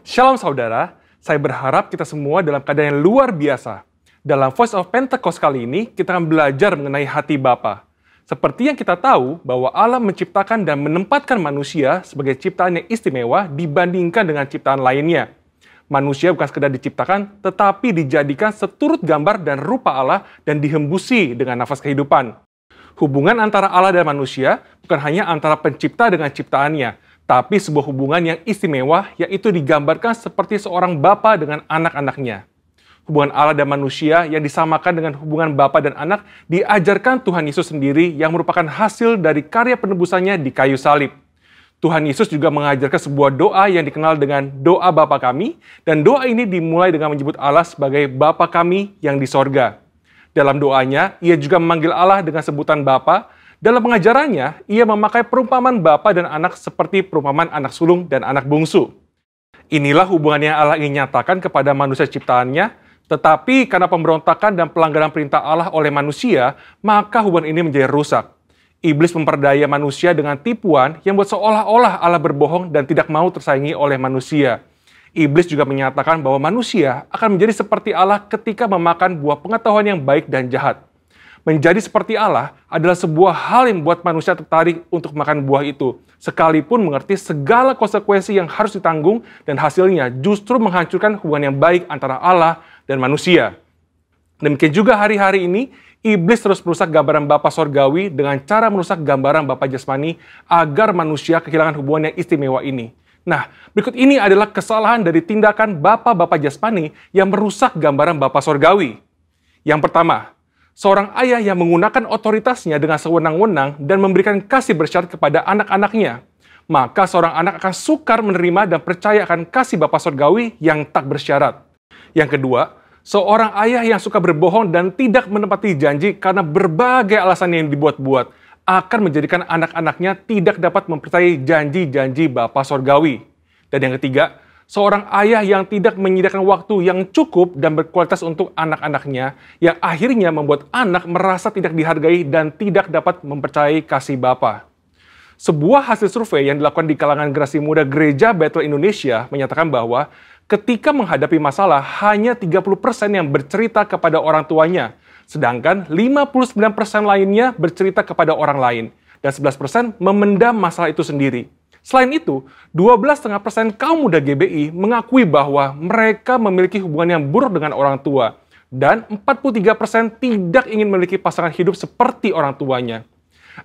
Shalom saudara, saya berharap kita semua dalam keadaan yang luar biasa. Dalam Voice of Pentecost kali ini, kita akan belajar mengenai hati Bapa. Seperti yang kita tahu bahwa Allah menciptakan dan menempatkan manusia sebagai ciptaan yang istimewa dibandingkan dengan ciptaan lainnya. Manusia bukan sekedar diciptakan, tetapi dijadikan seturut gambar dan rupa Allah dan dihembusi dengan nafas kehidupan. Hubungan antara Allah dan manusia bukan hanya antara pencipta dengan ciptaannya, tapi sebuah hubungan yang istimewa, yaitu digambarkan seperti seorang bapa dengan anak-anaknya. Hubungan Allah dan manusia yang disamakan dengan hubungan bapa dan anak diajarkan Tuhan Yesus sendiri yang merupakan hasil dari karya penebusannya di kayu salib. Tuhan Yesus juga mengajarkan sebuah doa yang dikenal dengan doa Bapa kami, dan doa ini dimulai dengan menyebut Allah sebagai Bapa kami yang di sorga. Dalam doanya, ia juga memanggil Allah dengan sebutan Bapa. Dalam pengajarannya, ia memakai perumpamaan bapa dan anak seperti perumpamaan anak sulung dan anak bungsu. Inilah hubungan yang Allah ingin nyatakan kepada manusia ciptaannya, tetapi karena pemberontakan dan pelanggaran perintah Allah oleh manusia, maka hubungan ini menjadi rusak. Iblis memperdaya manusia dengan tipuan yang buat seolah-olah Allah berbohong dan tidak mau tersaingi oleh manusia. Iblis juga menyatakan bahwa manusia akan menjadi seperti Allah ketika memakan buah pengetahuan yang baik dan jahat. Menjadi seperti Allah adalah sebuah hal yang membuat manusia tertarik untuk makan buah itu, sekalipun mengerti segala konsekuensi yang harus ditanggung dan hasilnya justru menghancurkan hubungan yang baik antara Allah dan manusia. Demikian juga hari-hari ini, iblis terus merusak gambaran Bapa Sorgawi dengan cara merusak gambaran Bapa Jasmani agar manusia kehilangan hubungan yang istimewa ini. Nah, berikut ini adalah kesalahan dari tindakan Bapa Jasmani yang merusak gambaran Bapa Sorgawi. Yang pertama, seorang ayah yang menggunakan otoritasnya dengan sewenang-wenang dan memberikan kasih bersyarat kepada anak-anaknya. Maka seorang anak akan sukar menerima dan percaya akan kasih Bapa Sorgawi yang tak bersyarat. Yang kedua, seorang ayah yang suka berbohong dan tidak menepati janji karena berbagai alasan yang dibuat-buat akan menjadikan anak-anaknya tidak dapat mempercayai janji-janji Bapa Sorgawi. Dan yang ketiga, seorang ayah yang tidak menyediakan waktu yang cukup dan berkualitas untuk anak-anaknya, yang akhirnya membuat anak merasa tidak dihargai dan tidak dapat mempercayai kasih Bapa. Sebuah hasil survei yang dilakukan di kalangan generasi muda Gereja Bethel Indonesia menyatakan bahwa ketika menghadapi masalah, hanya 30% yang bercerita kepada orang tuanya, sedangkan 59% lainnya bercerita kepada orang lain, dan 11% memendam masalah itu sendiri. Selain itu, 12,5% kaum muda GBI mengakui bahwa mereka memiliki hubungan yang buruk dengan orang tua, dan 43% tidak ingin memiliki pasangan hidup seperti orang tuanya.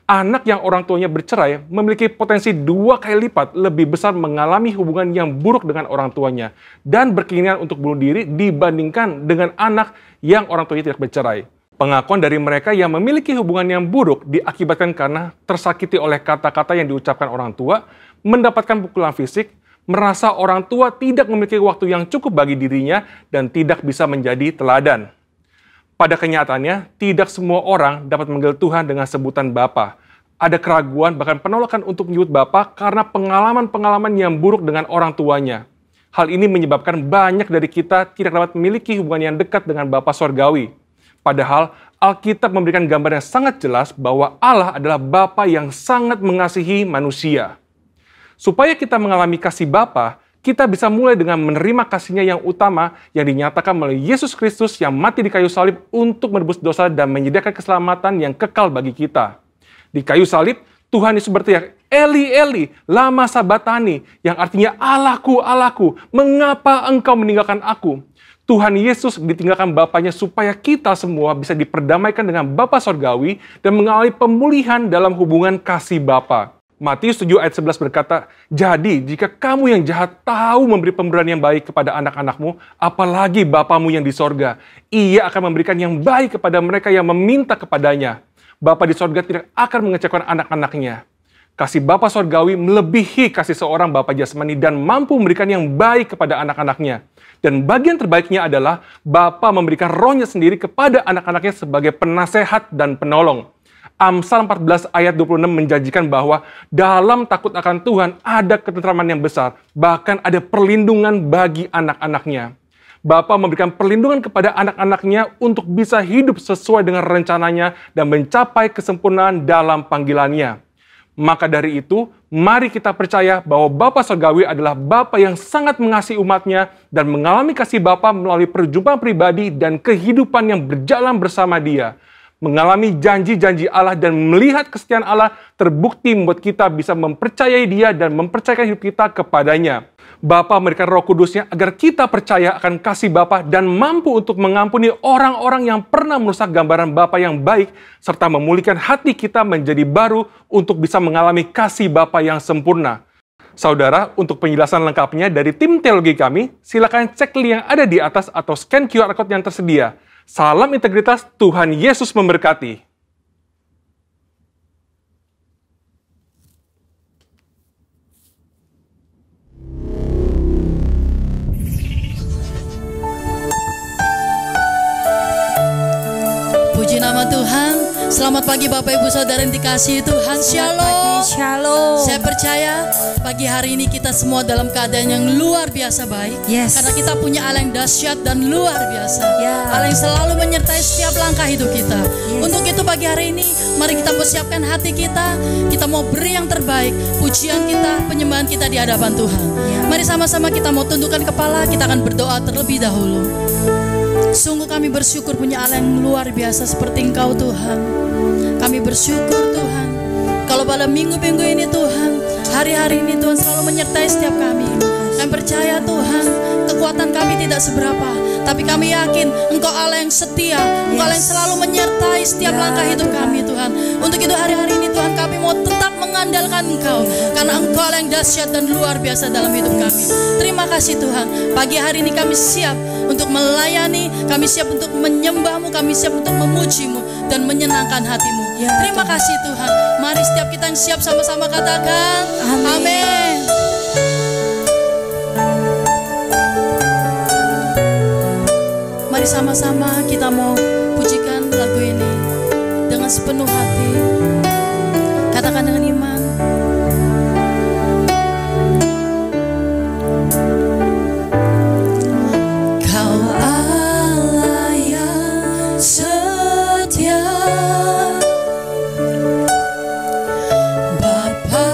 Anak yang orang tuanya bercerai memiliki potensi 2 kali lipat lebih besar mengalami hubungan yang buruk dengan orang tuanya, dan berkeinginan untuk bunuh diri dibandingkan dengan anak yang orang tuanya tidak bercerai. Pengakuan dari mereka yang memiliki hubungan yang buruk diakibatkan karena tersakiti oleh kata-kata yang diucapkan orang tua, mendapatkan pukulan fisik, merasa orang tua tidak memiliki waktu yang cukup bagi dirinya, dan tidak bisa menjadi teladan. Pada kenyataannya, tidak semua orang dapat memanggil Tuhan dengan sebutan Bapa. Ada keraguan bahkan penolakan untuk menyebut Bapa karena pengalaman-pengalaman yang buruk dengan orang tuanya. Hal ini menyebabkan banyak dari kita tidak dapat memiliki hubungan yang dekat dengan Bapa Sorgawi. Padahal Alkitab memberikan gambar yang sangat jelas bahwa Allah adalah Bapa yang sangat mengasihi manusia. Supaya kita mengalami kasih Bapa, kita bisa mulai dengan menerima kasih-Nya yang utama yang dinyatakan melalui Yesus Kristus yang mati di kayu salib untuk menebus dosa dan menyediakan keselamatan yang kekal bagi kita. Di kayu salib, Tuhan Yesus berteriak, "Eli, Eli, lama sabatani," yang artinya, "Allahku, Allahku, mengapa engkau meninggalkan aku?" Tuhan Yesus ditinggalkan Bapanya supaya kita semua bisa diperdamaikan dengan Bapa Sorgawi dan mengalami pemulihan dalam hubungan kasih Bapa. Matius 7 ayat 11 berkata, "Jadi jika kamu yang jahat tahu memberi pemberian yang baik kepada anak-anakmu, apalagi Bapamu yang di sorga, Ia akan memberikan yang baik kepada mereka yang meminta kepadanya. Bapa di sorga tidak akan mengecewakan anak-anaknya." Kasih Bapa Sorgawi melebihi kasih seorang Bapa Jasmani dan mampu memberikan yang baik kepada anak-anaknya. Dan bagian terbaiknya adalah Bapa memberikan Roh-Nya sendiri kepada anak-anaknya sebagai penasehat dan penolong. Amsal 14 ayat 26 menjanjikan bahwa dalam takut akan Tuhan ada ketentraman yang besar, bahkan ada perlindungan bagi anak-anaknya. Bapa memberikan perlindungan kepada anak-anaknya untuk bisa hidup sesuai dengan rencananya dan mencapai kesempurnaan dalam panggilannya. Maka dari itu, mari kita percaya bahwa Bapa Surgawi adalah Bapa yang sangat mengasihi umatnya dan mengalami kasih Bapa melalui perjumpaan pribadi dan kehidupan yang berjalan bersama Dia. Mengalami janji-janji Allah dan melihat kesetiaan Allah terbukti membuat kita bisa mempercayai Dia dan mempercayakan hidup kita kepadanya. Bapa memberikan Roh Kudusnya agar kita percaya akan kasih Bapa dan mampu untuk mengampuni orang-orang yang pernah merusak gambaran Bapa yang baik, serta memulihkan hati kita menjadi baru untuk bisa mengalami kasih Bapa yang sempurna. Saudara, untuk penjelasan lengkapnya dari tim teologi kami, silakan cek link yang ada di atas atau scan QR Code yang tersedia. Salam integritas, Tuhan Yesus memberkati. Puji nama Tuhan. Selamat pagi Bapak Ibu Saudara yang dikasihi Tuhan. Shalom. Shalom. Saya percaya pagi hari ini kita semua dalam keadaan yang luar biasa baik. Yes. Karena kita punya Allah yang dahsyat dan luar biasa. Yeah. Allah yang selalu menyertai setiap langkah hidup kita. Yes. Untuk itu pagi hari ini mari kita persiapkan hati kita. Kita mau beri yang terbaik. Pujian kita, penyembahan kita di hadapan Tuhan. Yeah. Mari sama-sama kita mau tundukkan kepala. Kita akan berdoa terlebih dahulu. Sungguh kami bersyukur punya Allah yang luar biasa seperti Engkau Tuhan. Kami bersyukur Tuhan. Kalau pada minggu-minggu ini Tuhan, hari-hari ini Tuhan selalu menyertai setiap kami. Kami percaya Tuhan, kekuatan kami tidak seberapa, tapi kami yakin Engkau Allah yang setia, Engkau Allah yang selalu menyertai setiap langkah hidup kami Tuhan. Untuk itu hari-hari ini Tuhan kami mau tetap mengandalkan Engkau, karena Engkau Allah yang dahsyat dan luar biasa dalam hidup kami. Terima kasih Tuhan. Pagi hari ini kami siap untuk melayani, kami siap untuk menyembah-Mu, kami siap untuk memuji-Mu dan menyenangkan hati-Mu. Terima kasih Tuhan. Mari setiap kita yang siap sama-sama katakan amin. Mari sama-sama kita mau pujikan lagu ini dengan sepenuh hati. Katakan dengan iman. Kau Allah yang setia, Bapa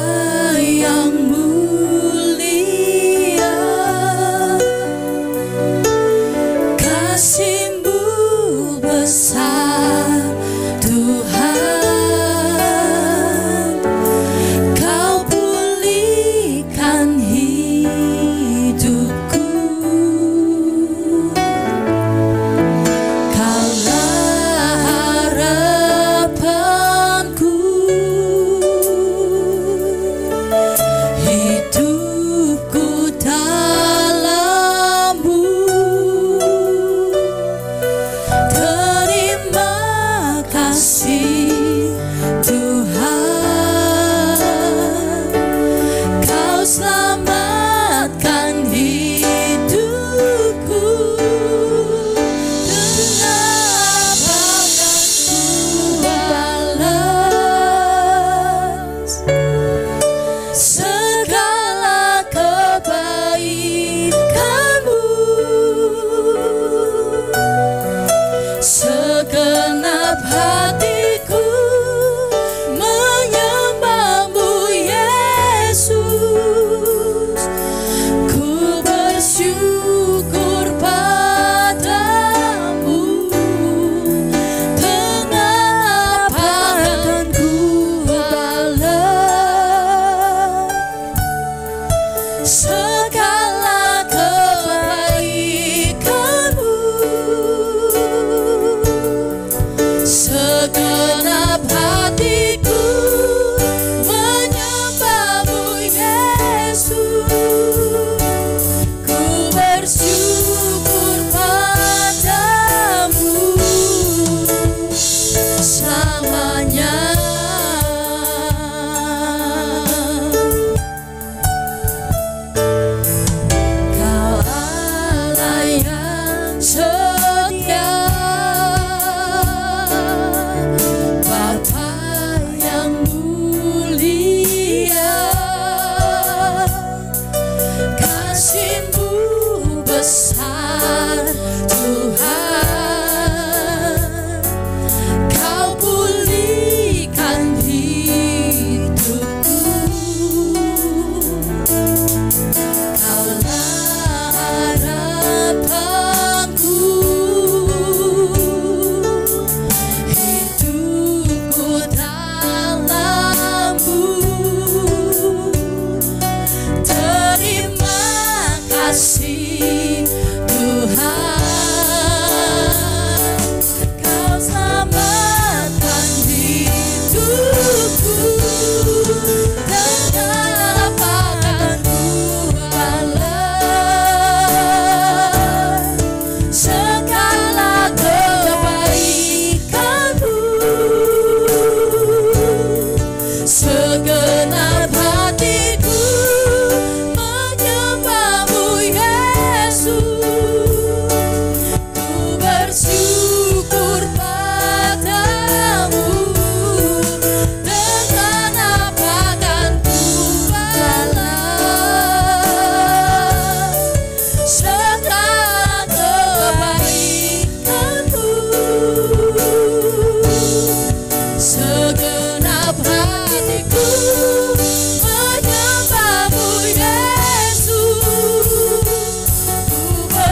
yang mulia, kasih-Mu besar Tuhan. Kau pulihkan hidupku, Kaulah harapanku, hidupku dalam-Mu. Terima kasih Tuhan, Kau selamatkan hidupku. Mengapa kan ku balas segala kebaikan-Mu? Segenap hatiku menyembah-Mu Yesus. Ku bersyukur padamu. Mengapa kan ku balas segala kebaikan-Mu?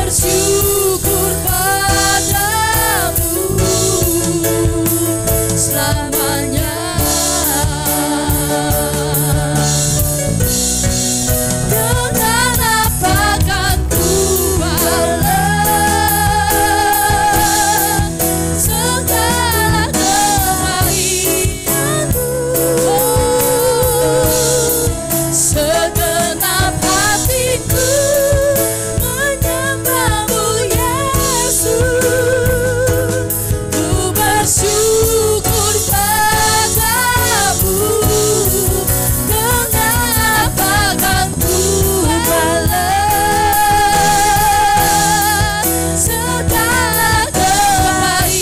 bersyukur padamu selamanya. Dengan apa kan ku balas segala kebaikanmu. Segenap hatiku menyembahmu Yesus. Ku bersyukur padamu. Dengan apa kan ku balas segala kebaikanmu.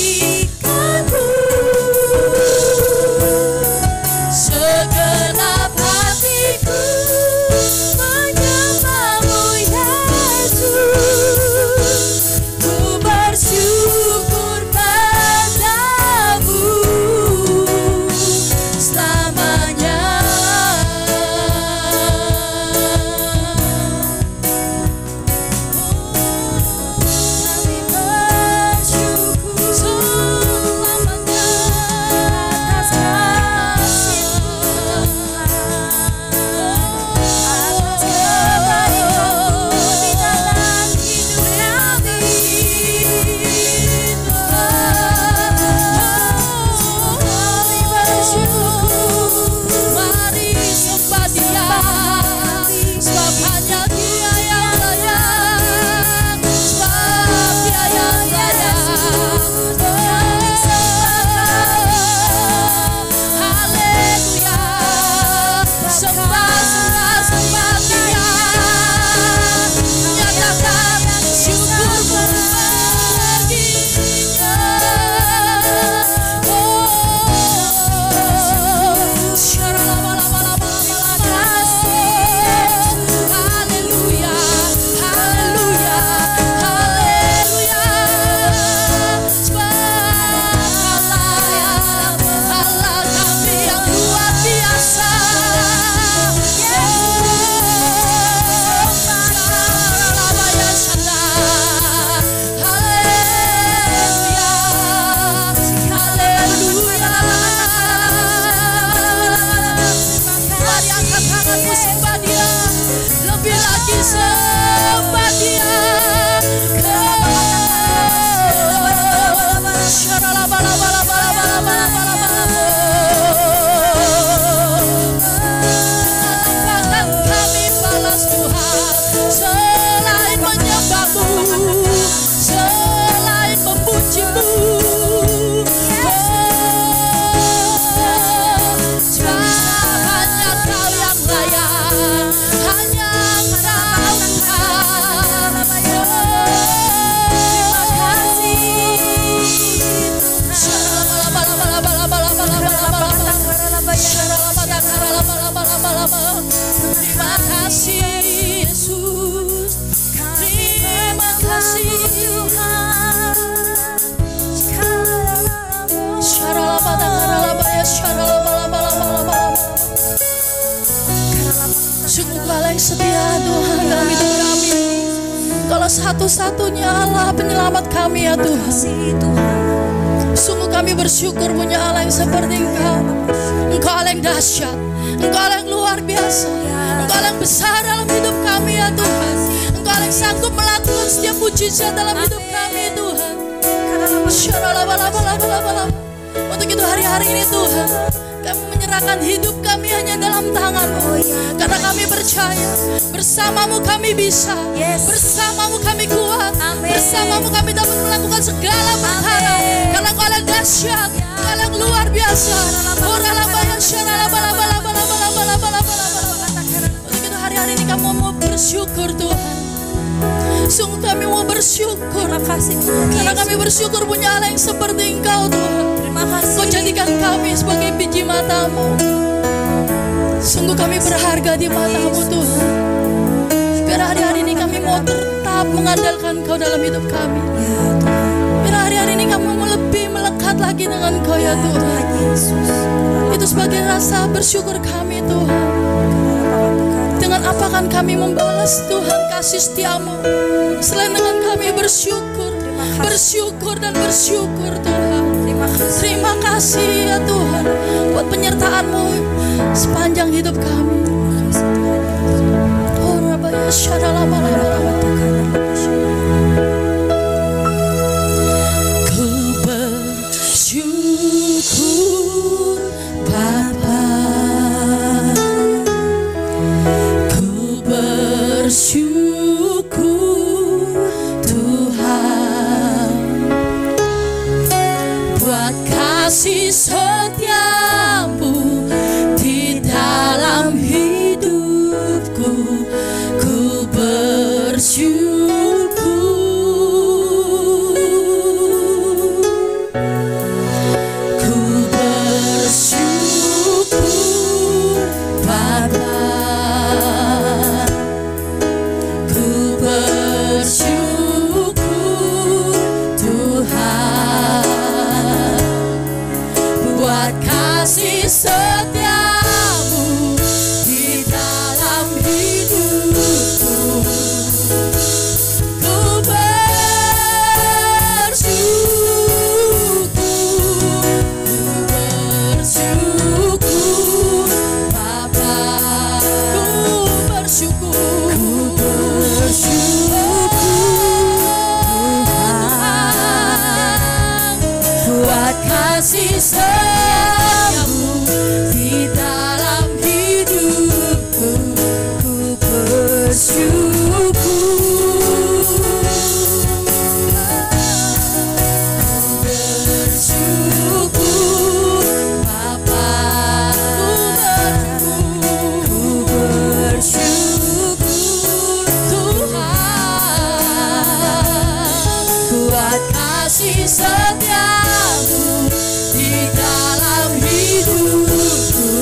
Segenap hatiku menyembahmu Yesus. Ku bersyukur padamu selamanya. Kami bersyukur selamanya atas kasih Tuhan, atas kebaikan-Mu di dalam hidup kami, Tuhan. Kami bersyukur, mari sembah Dia, sebab hanya Dia yang layak, sebab Dia yang layak. Haleluya, sembah, sembah, sembah Dia. Nyatakan syukurmu baginya. Haleluya, haleluya, haleluya. Sebab Allah kami yang luar biasa. Mari angkat tanganmu, sembah Dia. Lebih lagi sembah Dia. Akan kami balas Tuhan selain menyembah-Mu, selain memuji-Mu. Hanya Kau yang layak, hanya Kau Tuhan. Terima kasih. Terima kasih Yesus. Terima kasih Tuhan. Sungguh Kau yang setia Tuhan dalam hidup kami. Kalau satu-satunya Allah penyelamat kami ya Tuhan. Sungguh kami bersyukur punya Allah yang seperti Engkau. Engkau Allah yang dahsyat, Engkau Allah yang luar biasa, Engkau Allah yang besar dalam hidup kami ya Tuhan. Engkau Allah yang sanggup melakukan setiap mujizat dalam hidup kami Tuhan. Untuk itu hari-hari ini Tuhan, kami menyerahkan hidup kami hanya dalam tangan-Mu. Karena kami percaya bersama-Mu kami bisa, bersama-Mu kami kuat, bersama-Mu kami dapat melakukan segala perkara. Karena Kau yang dahsyat, Kau yang luar biasa. Untuk itu hari-hari ini kami mau bersyukur Tuhan. Sungguh kami mau bersyukur. Karena kami bersyukur punya Allah yang seperti Engkau Tuhan. Kau jadikan kami sebagai biji mata-Mu. Sungguh kami berharga di mata-Mu Tuhan. Biar hari-hari ini kami mau tetap mengandalkan Kau dalam hidup kami. Biar hari-hari ini kami mau lebih melekat lagi dengan Kau ya Tuhan. Itu sebagai rasa bersyukur kami Tuhan. Dengan apa kan kami membalas Tuhan kasih setia-Mu, selain dengan kami bersyukur, bersyukur dan bersyukur Tuhan. Terima kasih ya Tuhan buat penyertaan-Mu sepanjang hidup kami. Oh Rabaya Syadalama-lama. Ku bersyukur Bapa, ku bersyukur Tuhan buat kasih setiamu di dalam hidupku. Ku bersyukur, ku bersyukur Bapa, ku bersyukur Tuhan buat kasih setiamu di dalam hidupku. Ku bersyukur Bapa, ku bersyukur Tuhan buat kasih setiamu di dalam hidupku. Ku bersyukur, bersyukur Bapa, ku bersyukur Tuhan buat kasih setiamu di dalam hidupku.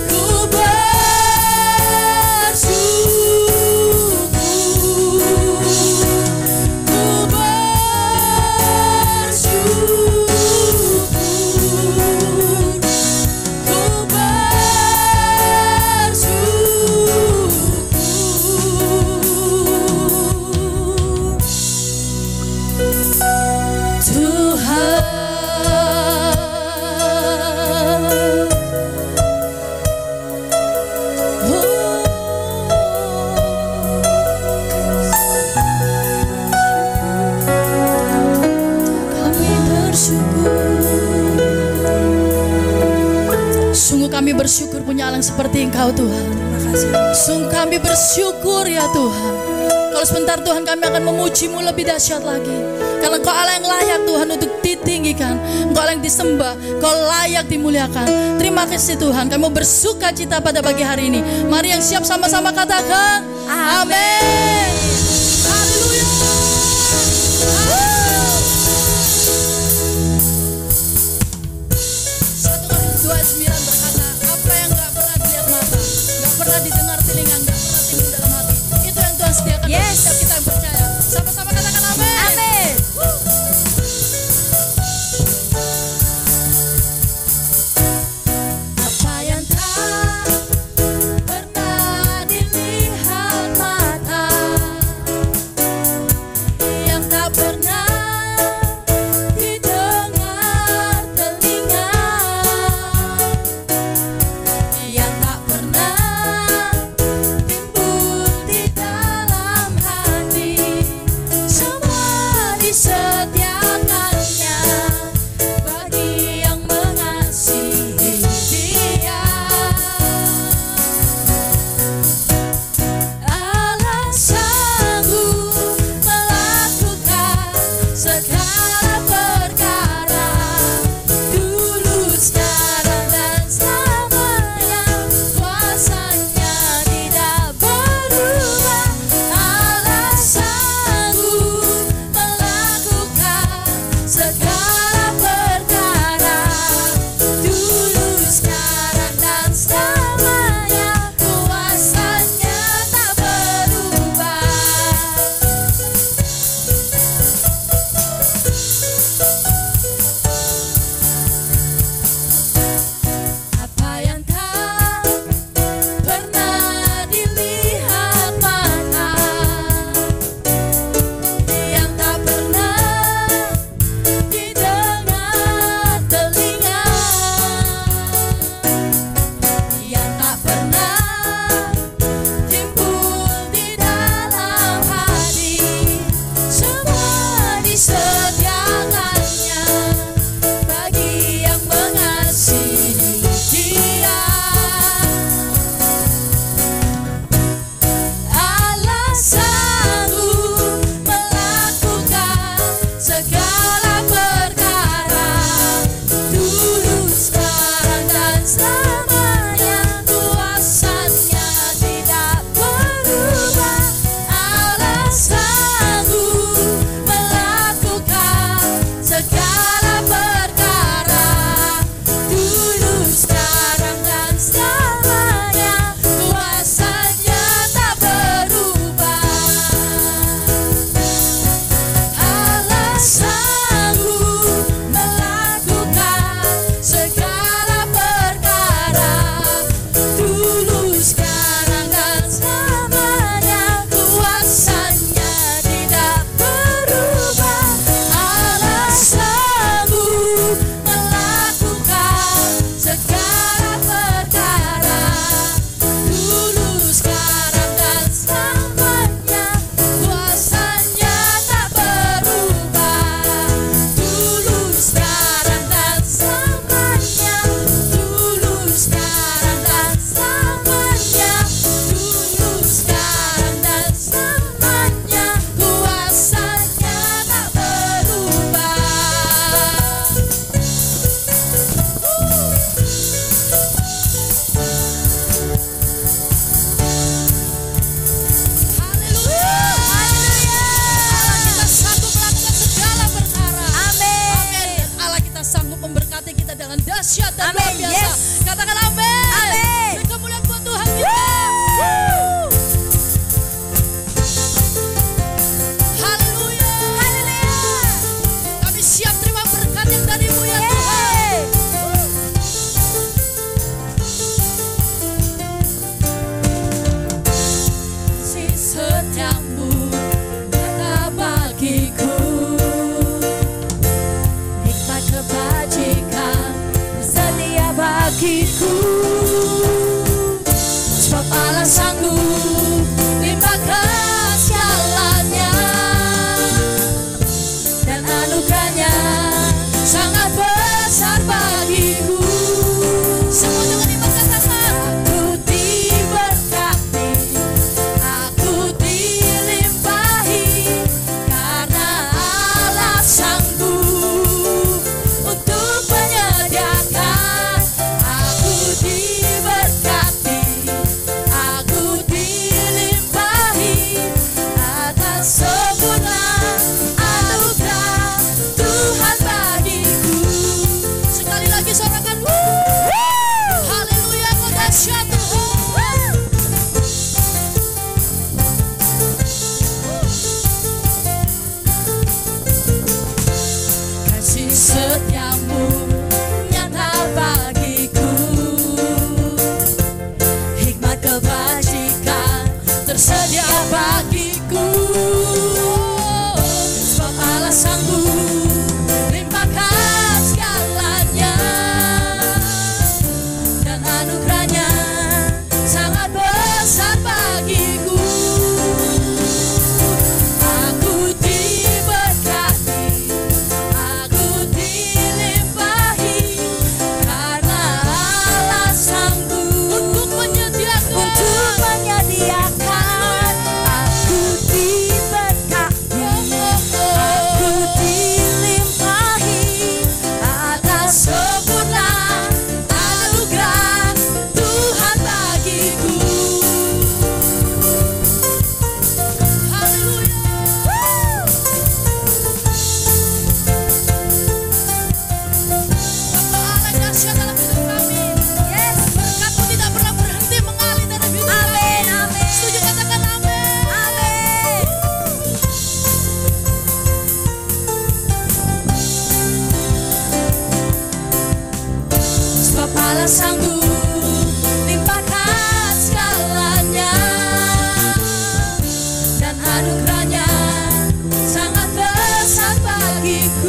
Ku bersyukur, ku bersyukur, ku bersyukur Tuhan. Kami bersyukur. Sungguh kami bersyukur punya Allah yang seperti Engkau Tuhan. Sungguh kami bersyukur ya Tuhan. Kalau sebentar Tuhan kami akan memuji-Mu lebih dahsyat lagi. Karena Engkau Allah yang layak Tuhan untuk ditinggikan. Engkau Allah yang disembah. Engkau layak dimuliakan. Terima kasih Tuhan. Kami mau bersuka cita pada pagi hari ini. Mari yang siap sama-sama katakan amin. Haleluya. Satu Korintus 2:9 berkata, apa yang gak pernah dilihat mata, gak pernah didengar telinga, gak pernah timbul dalam hati, itu yang Tuhan sediakan bagi setiap kita yang percaya. Sama-sama katakan amin. Amin. Apa yang tak pernah dilihat mata,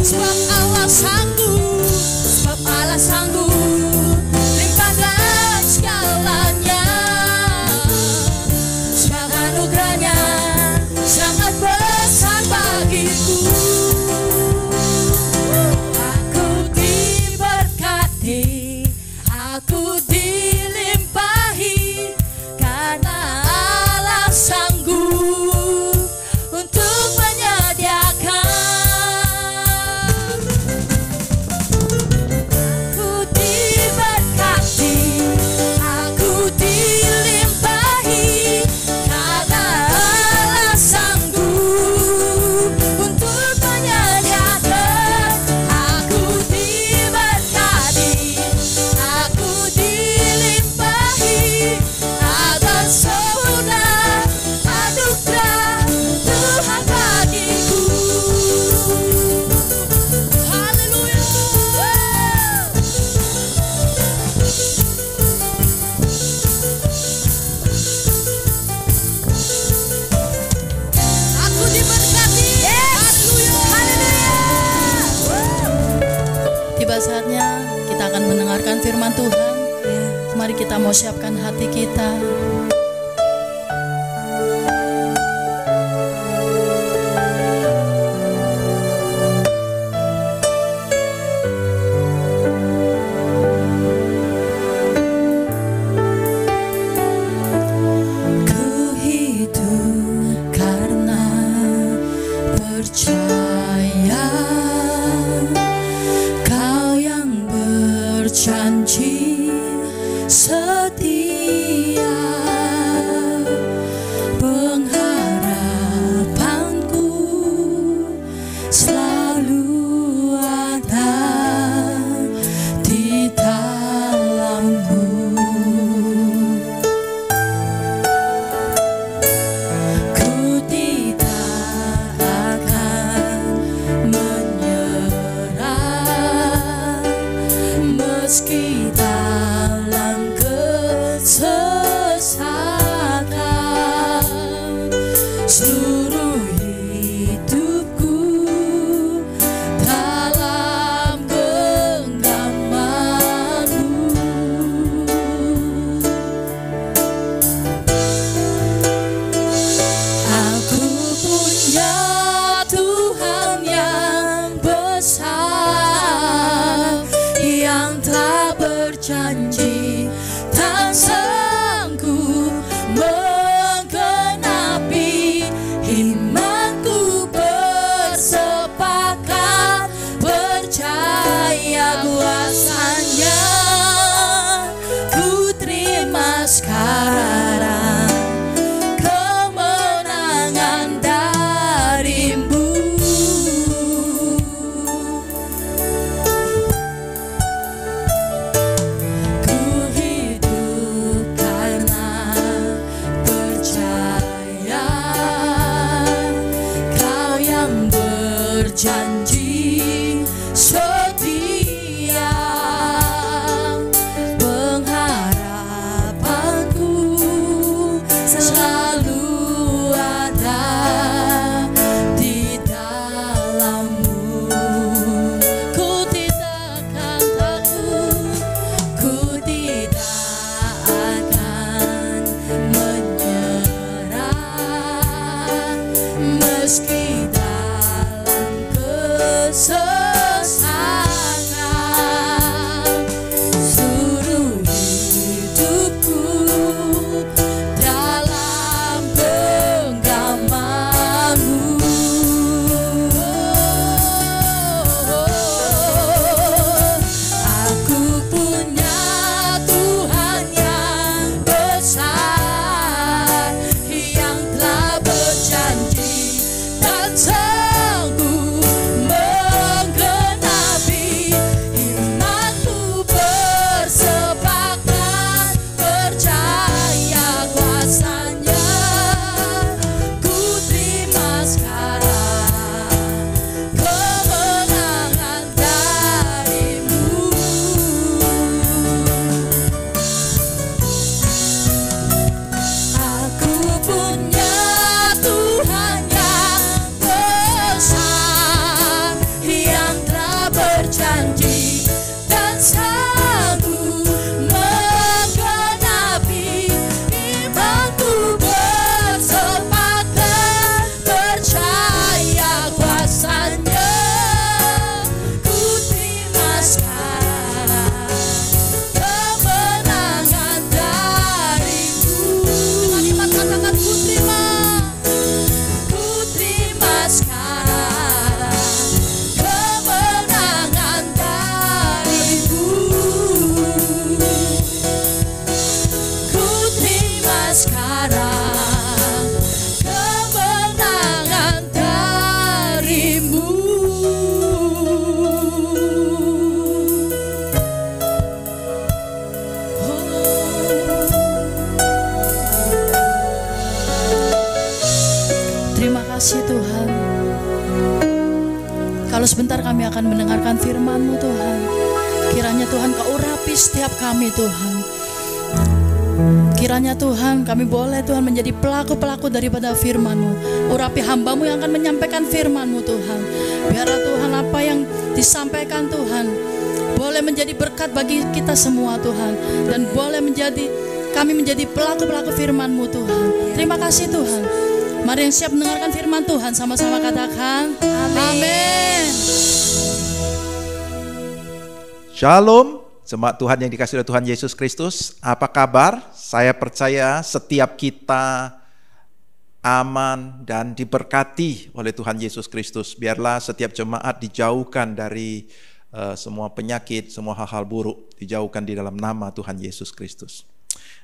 Sebab Allah sanggup, sebab Allah sanggup limpahkan segalanya. Sebab anugerahnya sangat besar bagiku. Aku diberkati, aku dilimpahi, karena Allah sanggup untuk menyediakan. Aku diberkati, aku dilimpahi, karena Allah sanggup untuk menyediakan. Aku diberkati, aku dilimpahi, atas sempurna anugerah Tuhan bagiku. Haleluya. Aku diberkati. Haleluya. Tiba saatnya kita akan mendengarkan firman Tuhan. Mari kita mau siapkan hati kita. Ku hidup karena percaya, Kau yang berjanji setia. Pengharapanku selalu ada di dalammu. Ku tidak akan menyerah meski dalam kesesatan. Seluruh hidupku dalam genggaman-Mu. Aku punya Tuhan yang besar, yang telah berjanji tak sanggup menggenapi. Imanku bersepakat percaya kuasa-Nya. Ku terima sekarang kemenangan dari-Mu. Ku hidup karena percaya, Kau yang berjanji setia. Pengharapanku selalu ada di dalam-Mu. Ku tidak akan takut, ku tidak akan menyerah meski dalam Kalau sebentar kami akan mendengarkan firman-Mu Tuhan, kiranya Tuhan Kau urapi setiap kami Tuhan. Kiranya Tuhan kami boleh Tuhan menjadi pelaku-pelaku daripada firman-Mu. Urapi hamba-Mu yang akan menyampaikan firman-Mu Tuhan. Biarlah Tuhan apa yang disampaikan Tuhan boleh menjadi berkat bagi kita semua Tuhan. Dan boleh kami menjadi pelaku-pelaku firman-Mu Tuhan. Terima kasih Tuhan. Mari yang siap mendengarkan firman Tuhan sama-sama katakan amin. Shalom, jemaat Tuhan yang dikasihi oleh Tuhan Yesus Kristus. Apa kabar? Saya percaya setiap kita aman dan diberkati oleh Tuhan Yesus Kristus. Biarlah setiap jemaat dijauhkan dari semua penyakit, semua hal-hal buruk, dijauhkan di dalam nama Tuhan Yesus Kristus.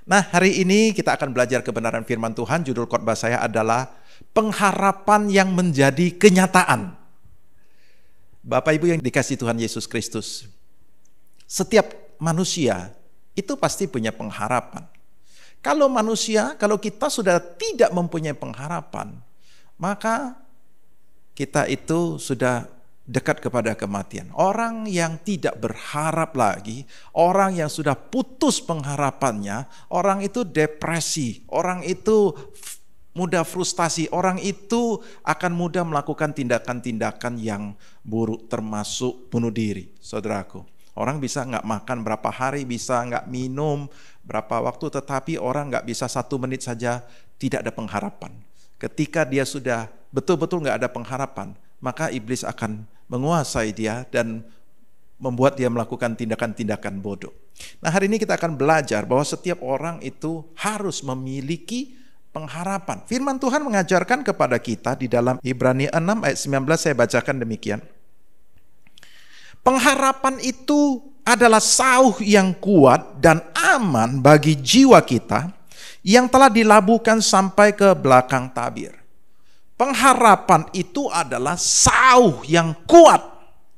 Nah, hari ini kita akan belajar kebenaran firman Tuhan. Judul khotbah saya adalah pengharapan yang menjadi kenyataan. Bapak Ibu yang dikasihi Tuhan Yesus Kristus, setiap manusia itu pasti punya pengharapan. Kalau kita sudah tidak mempunyai pengharapan, maka kita itu sudah dekat kepada kematian. Orang yang tidak berharap lagi, orang yang sudah putus pengharapannya, orang itu depresi, orang itu mudah frustasi, orang itu akan mudah melakukan tindakan-tindakan yang buruk, termasuk bunuh diri, saudaraku. Orang bisa nggak makan berapa hari, bisa nggak minum berapa waktu, tetapi orang nggak bisa 1 menit saja tidak ada pengharapan. Ketika dia sudah betul-betul nggak ada pengharapan, maka iblis akan menguasai dia dan membuat dia melakukan tindakan-tindakan bodoh. Nah, hari ini kita akan belajar bahwa setiap orang itu harus memiliki pengharapan. Firman Tuhan mengajarkan kepada kita di dalam Ibrani 6 ayat 19, saya bacakan demikian. Pengharapan itu adalah sauh yang kuat dan aman bagi jiwa kita yang telah dilabuhkan sampai ke belakang tabir. Pengharapan itu adalah sauh yang kuat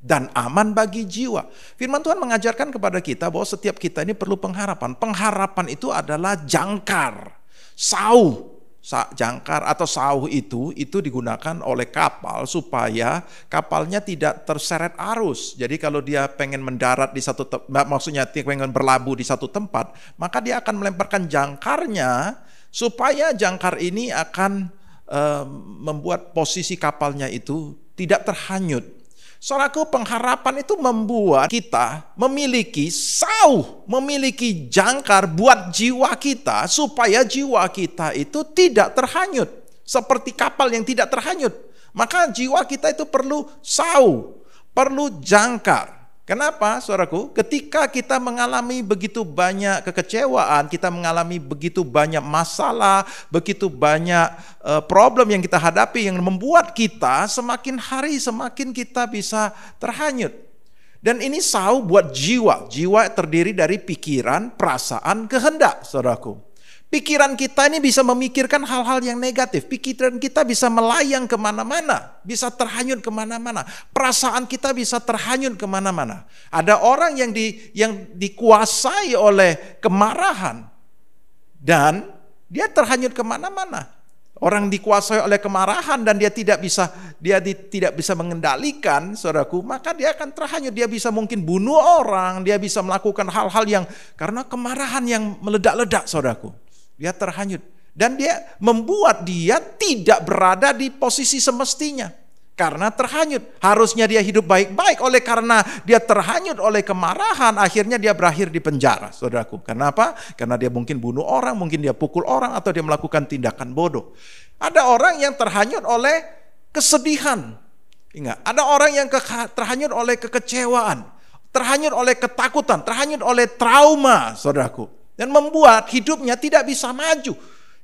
dan aman bagi jiwa. Firman Tuhan mengajarkan kepada kita bahwa setiap kita ini perlu pengharapan. Pengharapan itu adalah jangkar, sauh. Jangkar atau sauh itu digunakan oleh kapal supaya kapalnya tidak terseret arus. Jadi kalau dia pengen mendarat di satu maksudnya pengen berlabuh di satu tempat, maka dia akan melemparkan jangkarnya supaya jangkar ini akan membuat posisi kapalnya itu tidak terhanyut. Saudaraku, pengharapan itu membuat kita memiliki sauh, memiliki jangkar buat jiwa kita supaya jiwa kita itu tidak terhanyut. Seperti kapal yang tidak terhanyut. Maka jiwa kita itu perlu sauh, perlu jangkar. Kenapa, saudaraku? Ketika kita mengalami begitu banyak kekecewaan, kita mengalami begitu banyak masalah, begitu banyak problem yang kita hadapi yang membuat kita semakin hari semakin kita bisa terhanyut. Dan ini sauh buat jiwa. Jiwa terdiri dari pikiran, perasaan, kehendak, saudaraku. Pikiran kita ini bisa memikirkan hal-hal yang negatif. Pikiran kita bisa melayang kemana-mana, bisa terhanyut kemana-mana. Perasaan kita bisa terhanyut kemana-mana. Ada orang yang dikuasai oleh kemarahan dan dia terhanyut kemana-mana. Orang dikuasai oleh kemarahan dan dia tidak bisa mengendalikan, saudaraku, maka dia akan terhanyut. Dia bisa mungkin bunuh orang, dia bisa melakukan hal-hal yang karena kemarahan yang meledak-ledak, saudaraku. Dia terhanyut dan dia membuat dia tidak berada di posisi semestinya karena terhanyut. Harusnya dia hidup baik-baik, oleh karena dia terhanyut oleh kemarahan, akhirnya dia berakhir di penjara, saudaraku. Kenapa? Karena dia mungkin bunuh orang, mungkin dia pukul orang, atau dia melakukan tindakan bodoh. Ada orang yang terhanyut oleh kesedihan. Ingat, ada orang yang terhanyut oleh kekecewaan, terhanyut oleh ketakutan, terhanyut oleh trauma, saudaraku. Dan membuat hidupnya tidak bisa maju.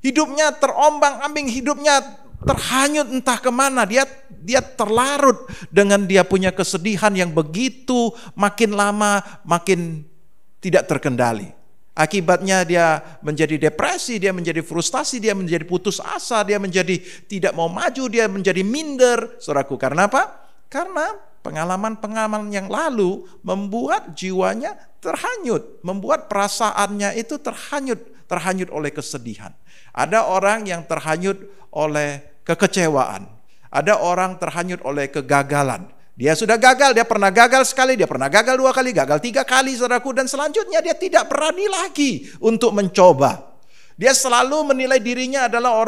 Hidupnya terombang-ambing, hidupnya terhanyut entah kemana. Dia terlarut dengan dia punya kesedihan yang begitu makin lama makin tidak terkendali. Akibatnya dia menjadi depresi, dia menjadi frustasi, dia menjadi putus asa, dia menjadi tidak mau maju, dia menjadi minder. Saudaraku, karena apa? Karena pengalaman-pengalaman yang lalu membuat jiwanya terhanyut, membuat perasaannya itu terhanyut oleh kesedihan. Ada orang yang terhanyut oleh kekecewaan. Ada orang terhanyut oleh kegagalan. Dia sudah gagal, dia pernah gagal sekali, dia pernah gagal 2 kali, gagal 3 kali, saudaraku. Dan selanjutnya dia tidak berani lagi untuk mencoba. Dia selalu menilai dirinya adalah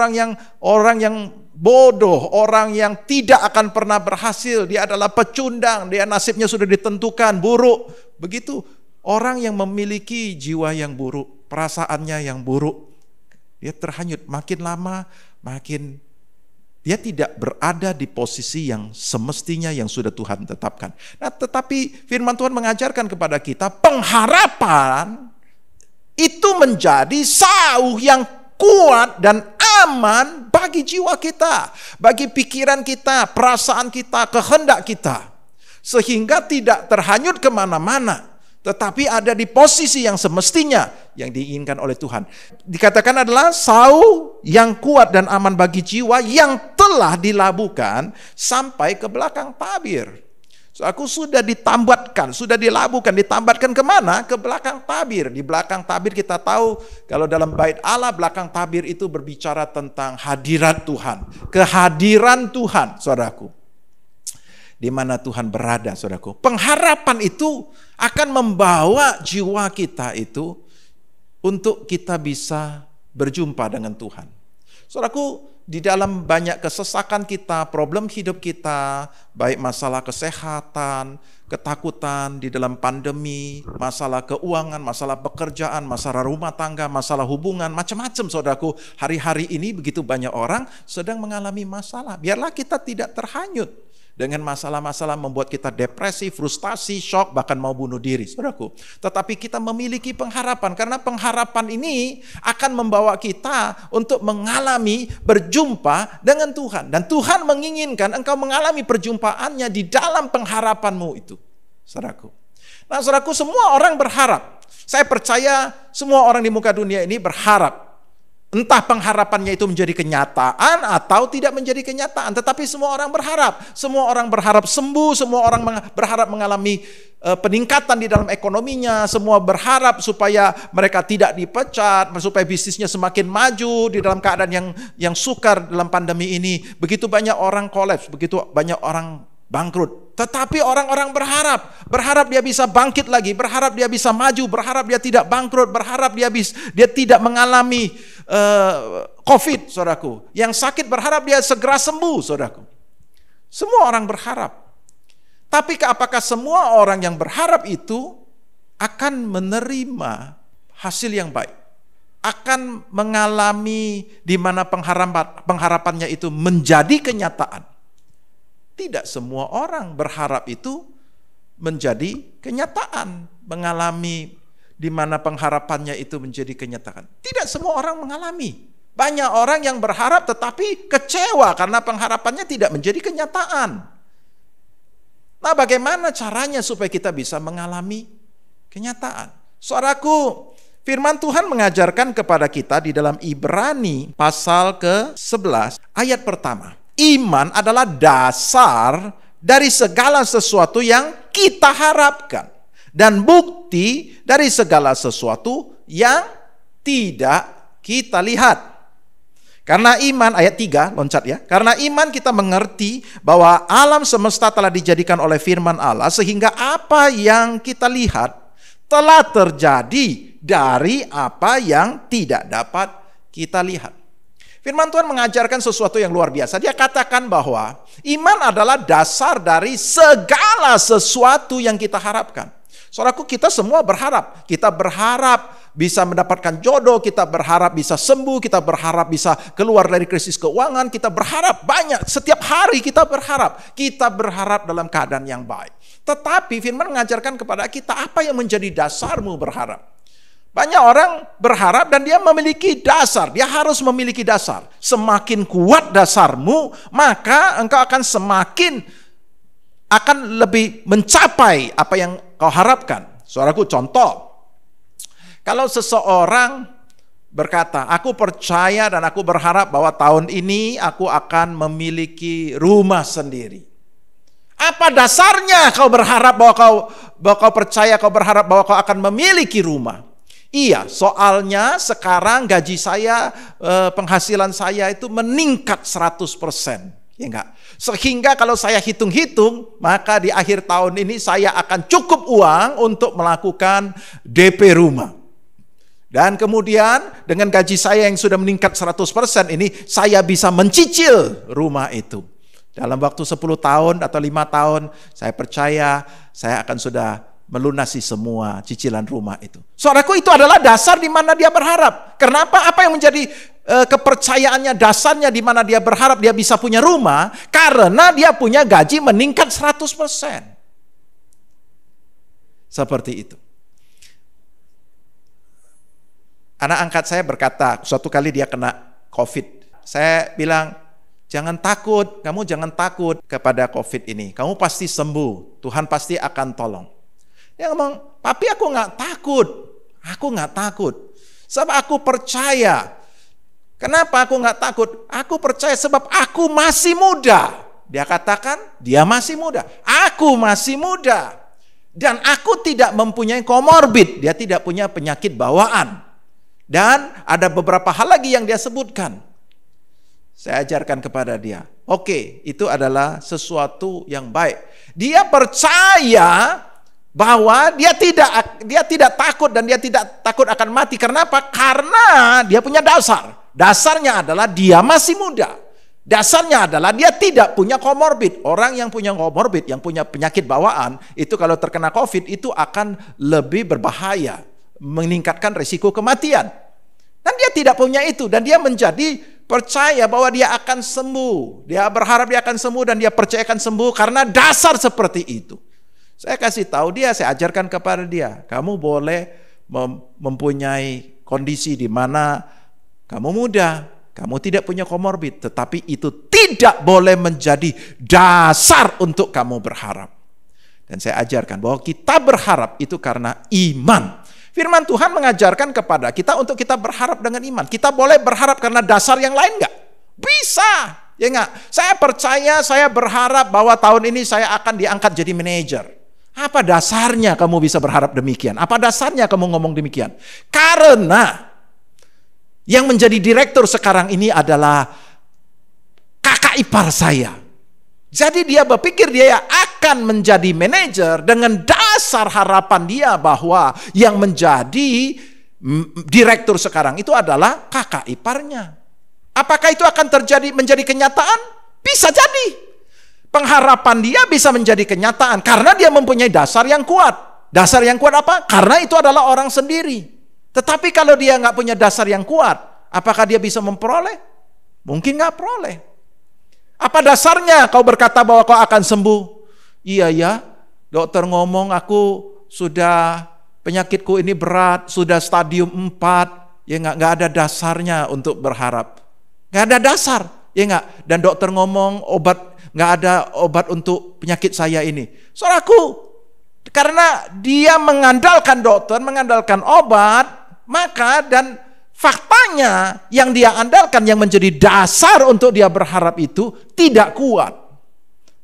orang yang bodoh, orang yang tidak akan pernah berhasil. Dia adalah pecundang, dia nasibnya sudah ditentukan, buruk. Begitu orang yang memiliki jiwa yang buruk, perasaannya yang buruk, dia terhanyut. Makin lama, makin dia tidak berada di posisi yang semestinya yang sudah Tuhan tetapkan. Nah, tetapi firman Tuhan mengajarkan kepada kita, pengharapan itu menjadi sauh yang kuat dan aman bagi jiwa kita, bagi pikiran kita, perasaan kita, kehendak kita. Sehingga tidak terhanyut kemana-mana, tetapi ada di posisi yang semestinya yang diinginkan oleh Tuhan. Dikatakan adalah sauh yang kuat dan aman bagi jiwa yang telah dilabuhkan sampai ke belakang tabir. So, aku sudah ditambatkan, sudah dilabuhkan, ditambatkan kemana? Ke belakang tabir. Di belakang tabir kita tahu kalau dalam bait Allah, belakang tabir itu berbicara tentang hadirat Tuhan, kehadiran Tuhan, saudaraku. Di mana Tuhan berada, saudaraku. Pengharapan itu akan membawa jiwa kita itu untuk kita bisa berjumpa dengan Tuhan. Saudaraku, di dalam banyak kesesakan kita, problem hidup kita, baik masalah kesehatan, ketakutan di dalam pandemi, masalah keuangan, masalah pekerjaan, masalah rumah tangga, masalah hubungan, macam-macam, saudaraku. Hari-hari ini begitu banyak orang sedang mengalami masalah. Biarlah kita tidak terhanyut dengan masalah-masalah membuat kita depresi, frustasi, shock, bahkan mau bunuh diri, saudaraku. Tetapi kita memiliki pengharapan, karena pengharapan ini akan membawa kita untuk mengalami berjumpa dengan Tuhan. Dan Tuhan menginginkan engkau mengalami perjumpaannya di dalam pengharapanmu itu, saudaraku. Nah, saudaraku, semua orang berharap. Saya percaya semua orang di muka dunia ini berharap. Entah pengharapannya itu menjadi kenyataan atau tidak menjadi kenyataan. Tetapi semua orang berharap. Semua orang berharap sembuh. Semua orang berharap mengalami peningkatan di dalam ekonominya. Semua berharap supaya mereka tidak dipecat. Supaya bisnisnya semakin maju di dalam keadaan yang sukar dalam pandemi ini. Begitu banyak orang kolaps. Begitu banyak orang bangkrut. Tetapi orang-orang berharap dia bisa bangkit lagi, berharap dia bisa maju, berharap dia tidak bangkrut, berharap dia tidak mengalami COVID, saudaraku. Yang sakit berharap dia segera sembuh, saudaraku. Semua orang berharap. Tapi apakah semua orang yang berharap itu akan menerima hasil yang baik? Akan mengalami di mana pengharapannya itu menjadi kenyataan? Tidak semua orang berharap itu menjadi kenyataan, mengalami di mana pengharapannya itu menjadi kenyataan. Tidak semua orang mengalami. Banyak orang yang berharap tetapi kecewa karena pengharapannya tidak menjadi kenyataan. Nah, bagaimana caranya supaya kita bisa mengalami kenyataan? Saudaraku, firman Tuhan mengajarkan kepada kita di dalam Ibrani pasal ke-11 ayat pertama. Iman adalah dasar dari segala sesuatu yang kita harapkan dan bukti dari segala sesuatu yang tidak kita lihat. Karena iman, ayat 3, loncat ya. Karena iman kita mengerti bahwa alam semesta telah dijadikan oleh firman Allah, sehingga apa yang kita lihat telah terjadi dari apa yang tidak dapat kita lihat. Firman Tuhan mengajarkan sesuatu yang luar biasa. Dia katakan bahwa iman adalah dasar dari segala sesuatu yang kita harapkan. Saudaraku, kita semua berharap. Kita berharap bisa mendapatkan jodoh, kita berharap bisa sembuh, kita berharap bisa keluar dari krisis keuangan, kita berharap banyak. Setiap hari kita berharap dalam keadaan yang baik. Tetapi firman mengajarkan kepada kita apa yang menjadi dasarmu berharap. Banyak orang berharap dan dia memiliki dasar. Dia harus memiliki dasar. Semakin kuat dasarmu, maka engkau akan lebih mencapai apa yang kau harapkan. Saudaraku, contoh. Kalau seseorang berkata, aku percaya dan aku berharap bahwa tahun ini aku akan memiliki rumah sendiri. Apa dasarnya kau berharap bahwa kau percaya, kau berharap bahwa kau akan memiliki rumah? Iya, soalnya sekarang gaji saya, penghasilan saya itu meningkat 100%. Ya enggak? Sehingga kalau saya hitung-hitung, maka di akhir tahun ini saya akan cukup uang untuk melakukan DP rumah. Dan kemudian dengan gaji saya yang sudah meningkat 100% ini, saya bisa mencicil rumah itu. Dalam waktu 10 tahun atau 5 tahun, saya percaya saya akan sudah melunasi semua cicilan rumah itu. Saudaraku, itu adalah dasar di mana dia berharap. Kenapa? Apa yang menjadi kepercayaannya, dasarnya di mana dia berharap dia bisa punya rumah? Karena dia punya gaji meningkat 100%. Seperti itu. Anak angkat saya berkata, suatu kali dia kena COVID. Saya bilang, jangan takut, kamu jangan takut kepada COVID ini. Kamu pasti sembuh, Tuhan pasti akan tolong. Dia ngomong, papi aku nggak takut. Aku nggak takut. Sebab aku percaya. Kenapa aku nggak takut? Aku percaya sebab aku masih muda. Dia katakan, dia masih muda. Aku masih muda. Dan aku tidak mempunyai komorbid. Dia tidak punya penyakit bawaan. Dan ada beberapa hal lagi yang dia sebutkan. Saya ajarkan kepada dia. Oke, itu adalah sesuatu yang baik. Dia percaya bahwa dia tidak takut dan dia tidak takut akan mati. Kenapa? Karena dia punya dasar. Dasarnya adalah dia masih muda. Dasarnya adalah dia tidak punya komorbid. Orang yang punya komorbid, yang punya penyakit bawaan, itu kalau terkena COVID itu akan lebih berbahaya, meningkatkan risiko kematian. Dan dia tidak punya itu, dan dia menjadi percaya bahwa dia akan sembuh. Dia berharap dia akan sembuh dan dia percaya akan sembuh karena dasar seperti itu. Saya kasih tahu dia, saya ajarkan kepada dia, kamu boleh mempunyai kondisi di mana kamu muda, kamu tidak punya komorbid, tetapi itu tidak boleh menjadi dasar untuk kamu berharap. Dan saya ajarkan bahwa kita berharap itu karena iman. Firman Tuhan mengajarkan kepada kita untuk kita berharap dengan iman. Kita boleh berharap karena dasar yang lain enggak? Bisa, ya enggak? Saya percaya, saya berharap bahwa tahun ini saya akan diangkat jadi manajer. Apa dasarnya kamu bisa berharap demikian? Apa dasarnya kamu ngomong demikian? Karena yang menjadi direktur sekarang ini adalah kakak ipar saya. Jadi dia berpikir dia akan menjadi manajer dengan dasar harapan dia bahwa yang menjadi direktur sekarang itu adalah kakak iparnya. Apakah itu akan terjadi menjadi kenyataan? Bisa jadi. Pengharapan dia bisa menjadi kenyataan karena dia mempunyai dasar yang kuat. Dasar yang kuat apa? Karena itu adalah orang sendiri. Tetapi kalau dia nggak punya dasar yang kuat, apakah dia bisa memperoleh? Mungkin nggak peroleh. Apa dasarnya kau berkata bahwa kau akan sembuh? Iya ya, dokter ngomong aku sudah penyakitku ini berat, sudah stadium 4. Ya nggak ada dasarnya untuk berharap. Nggak ada dasar, ya nggak. Dan dokter ngomong nggak ada obat untuk penyakit saya ini. Saudaraku, karena dia mengandalkan dokter, mengandalkan obat, maka dan faktanya yang dia andalkan yang menjadi dasar untuk dia berharap itu tidak kuat.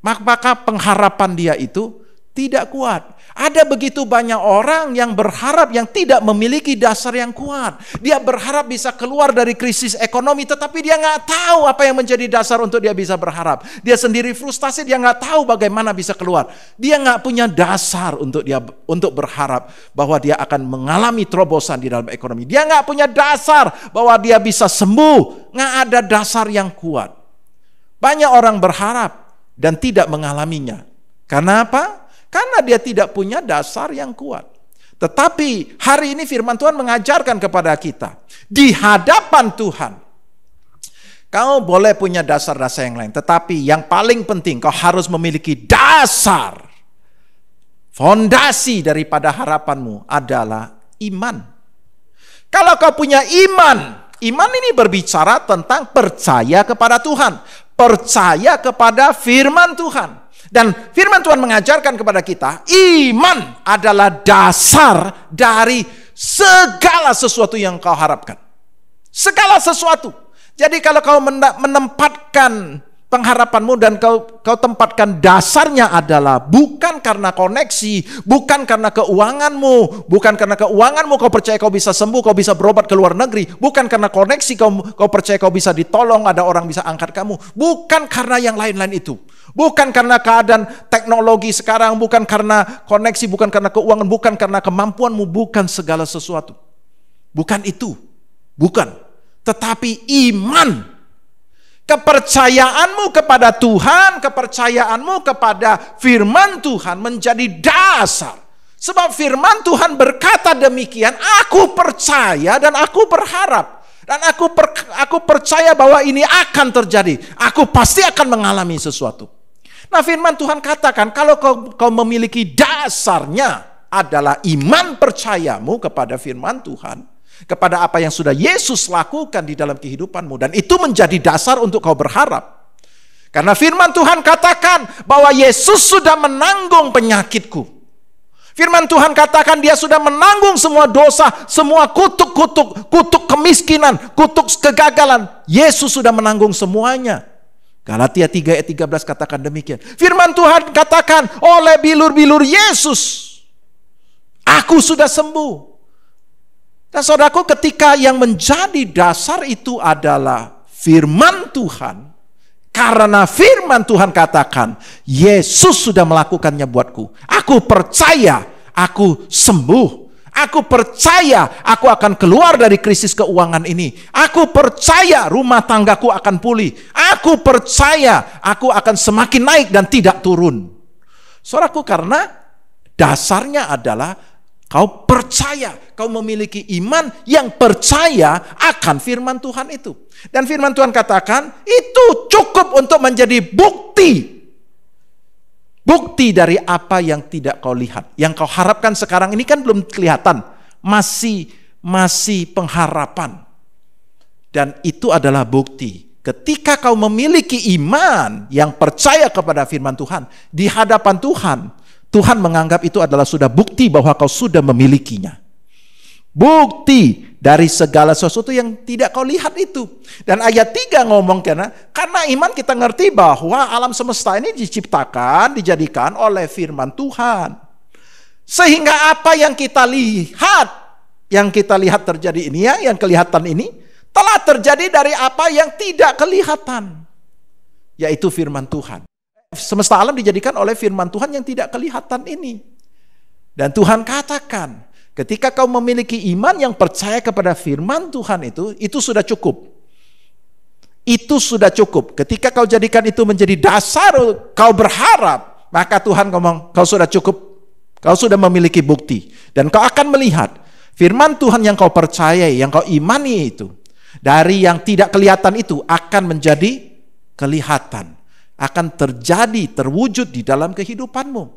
Maka pengharapan dia itu tidak kuat. Ada begitu banyak orang yang berharap yang tidak memiliki dasar yang kuat. Dia berharap bisa keluar dari krisis ekonomi, tetapi dia nggak tahu apa yang menjadi dasar untuk dia bisa berharap. Dia sendiri frustasi, dia nggak tahu bagaimana bisa keluar. Dia nggak punya dasar untuk berharap bahwa dia akan mengalami terobosan di dalam ekonomi. Dia nggak punya dasar bahwa dia bisa sembuh. Nggak ada dasar yang kuat. Banyak orang berharap dan tidak mengalaminya. Karena apa? Karena dia tidak punya dasar yang kuat. Tetapi hari ini firman Tuhan mengajarkan kepada kita, di hadapan Tuhan, kau boleh punya dasar-dasar yang lain, tetapi yang paling penting kau harus memiliki dasar. Fondasi daripada harapanmu adalah iman. Kalau kau punya iman, iman ini berbicara tentang percaya kepada Tuhan, percaya kepada firman Tuhan. Dan firman Tuhan mengajarkan kepada kita, iman adalah dasar dari segala sesuatu yang kau harapkan. Segala sesuatu. Jadi kalau kau menempatkan pengharapanmu dan kau tempatkan dasarnya adalah bukan karena koneksi, bukan karena keuanganmu, bukan karena keuanganmu kau percaya kau bisa sembuh, kau bisa berobat ke luar negeri, bukan karena koneksi kau percaya kau bisa ditolong, ada orang bisa angkat kamu, bukan karena yang lain-lain itu. Bukan karena keadaan teknologi sekarang, bukan karena koneksi, bukan karena keuangan, bukan karena kemampuanmu, bukan segala sesuatu. Bukan itu, bukan. Tetapi iman, kepercayaanmu kepada Tuhan, kepercayaanmu kepada firman Tuhan menjadi dasar. Sebab firman Tuhan berkata demikian, aku percaya dan aku berharap. Dan aku percaya bahwa ini akan terjadi. Aku pasti akan mengalami sesuatu. Nah, firman Tuhan katakan, kalau kau memiliki dasarnya adalah iman percayamu kepada firman Tuhan, kepada apa yang sudah Yesus lakukan di dalam kehidupanmu, dan itu menjadi dasar untuk kau berharap. Karena firman Tuhan katakan bahwa Yesus sudah menanggung penyakitku. Firman Tuhan katakan dia sudah menanggung semua dosa, semua kutuk kemiskinan, kutuk kegagalan. Yesus sudah menanggung semuanya. Galatia 3 ayat 13 katakan demikian. Firman Tuhan katakan, oleh bilur-bilur Yesus aku sudah sembuh. Dan saudaraku, ketika yang menjadi dasar itu adalah firman Tuhan, karena firman Tuhan katakan Yesus sudah melakukannya buatku, aku percaya aku sembuh. Aku percaya aku akan keluar dari krisis keuangan ini. Aku percaya rumah tanggaku akan pulih. Aku percaya aku akan semakin naik dan tidak turun. Saudaraku, karena dasarnya adalah kau percaya, kau memiliki iman yang percaya akan firman Tuhan itu. Dan firman Tuhan katakan itu cukup untuk menjadi bukti. Bukti dari apa yang tidak kau lihat. Yang kau harapkan sekarang ini kan belum kelihatan. Masih pengharapan. Dan itu adalah bukti. Ketika kau memiliki iman yang percaya kepada firman Tuhan, di hadapan Tuhan, Tuhan menganggap itu adalah sudah bukti bahwa kau sudah memilikinya. Bukti dari segala sesuatu yang tidak kau lihat itu. Dan ayat 3 ngomong karena iman kita ngerti bahwa alam semesta ini diciptakan, dijadikan oleh firman Tuhan. Sehingga apa yang kita lihat terjadi ini yang kelihatan ini, telah terjadi dari apa yang tidak kelihatan. Yaitu firman Tuhan. Semesta alam dijadikan oleh firman Tuhan yang tidak kelihatan ini. Dan Tuhan katakan, ketika kau memiliki iman yang percaya kepada firman Tuhan itu sudah cukup. Itu sudah cukup. Ketika kau jadikan itu menjadi dasar kau berharap, maka Tuhan ngomong, kau sudah cukup. Kau sudah memiliki bukti. Dan kau akan melihat firman Tuhan yang kau percayai, yang kau imani itu, dari yang tidak kelihatan itu akan menjadi kelihatan. Akan terjadi, terwujud di dalam kehidupanmu.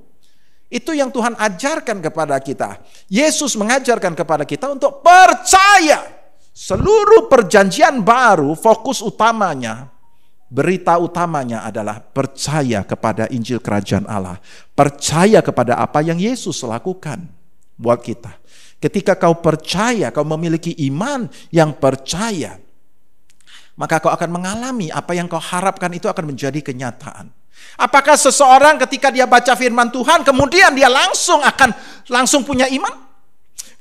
Itu yang Tuhan ajarkan kepada kita. Yesus mengajarkan kepada kita untuk percaya. Seluruh perjanjian baru, fokus utamanya, berita utamanya adalah percaya kepada Injil Kerajaan Allah. Percaya kepada apa yang Yesus lakukan buat kita. Ketika kau percaya, kau memiliki iman yang percaya, maka kau akan mengalami apa yang kau harapkan itu akan menjadi kenyataan. Apakah seseorang ketika dia baca firman Tuhan kemudian dia langsung punya iman?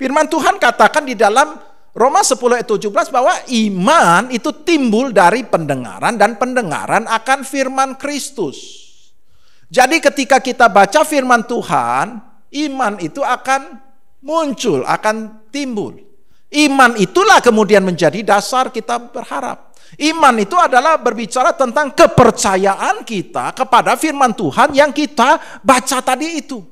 Firman Tuhan katakan di dalam Roma 10 ayat 17 bahwa iman itu timbul dari pendengaran dan pendengaran akan firman Kristus. Jadi ketika kita baca firman Tuhan, iman itu akan muncul, akan timbul. Iman itulah kemudian menjadi dasar kita berharap. Iman itu adalah berbicara tentang kepercayaan kita kepada firman Tuhan yang kita baca tadi itu.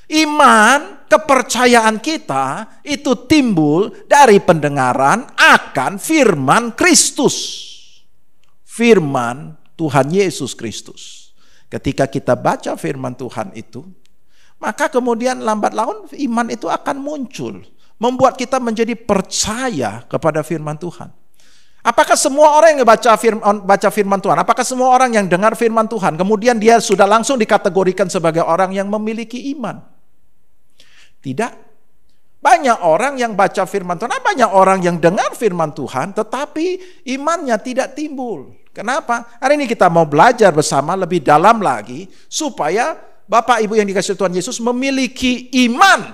Iman, kepercayaan kita itu timbul dari pendengaran akan firman Kristus. Firman Tuhan Yesus Kristus. Ketika kita baca firman Tuhan itu, maka kemudian lambat laun iman itu akan muncul. Membuat kita menjadi percaya kepada firman Tuhan. Apakah semua orang yang baca firman Tuhan, apakah semua orang yang dengar firman Tuhan, kemudian dia sudah langsung dikategorikan sebagai orang yang memiliki iman? Tidak. Banyak orang yang baca firman Tuhan, banyak orang yang dengar firman Tuhan, tetapi imannya tidak timbul. Kenapa? Hari ini kita mau belajar bersama lebih dalam lagi supaya Bapak Ibu yang dikasihi Tuhan Yesus memiliki iman.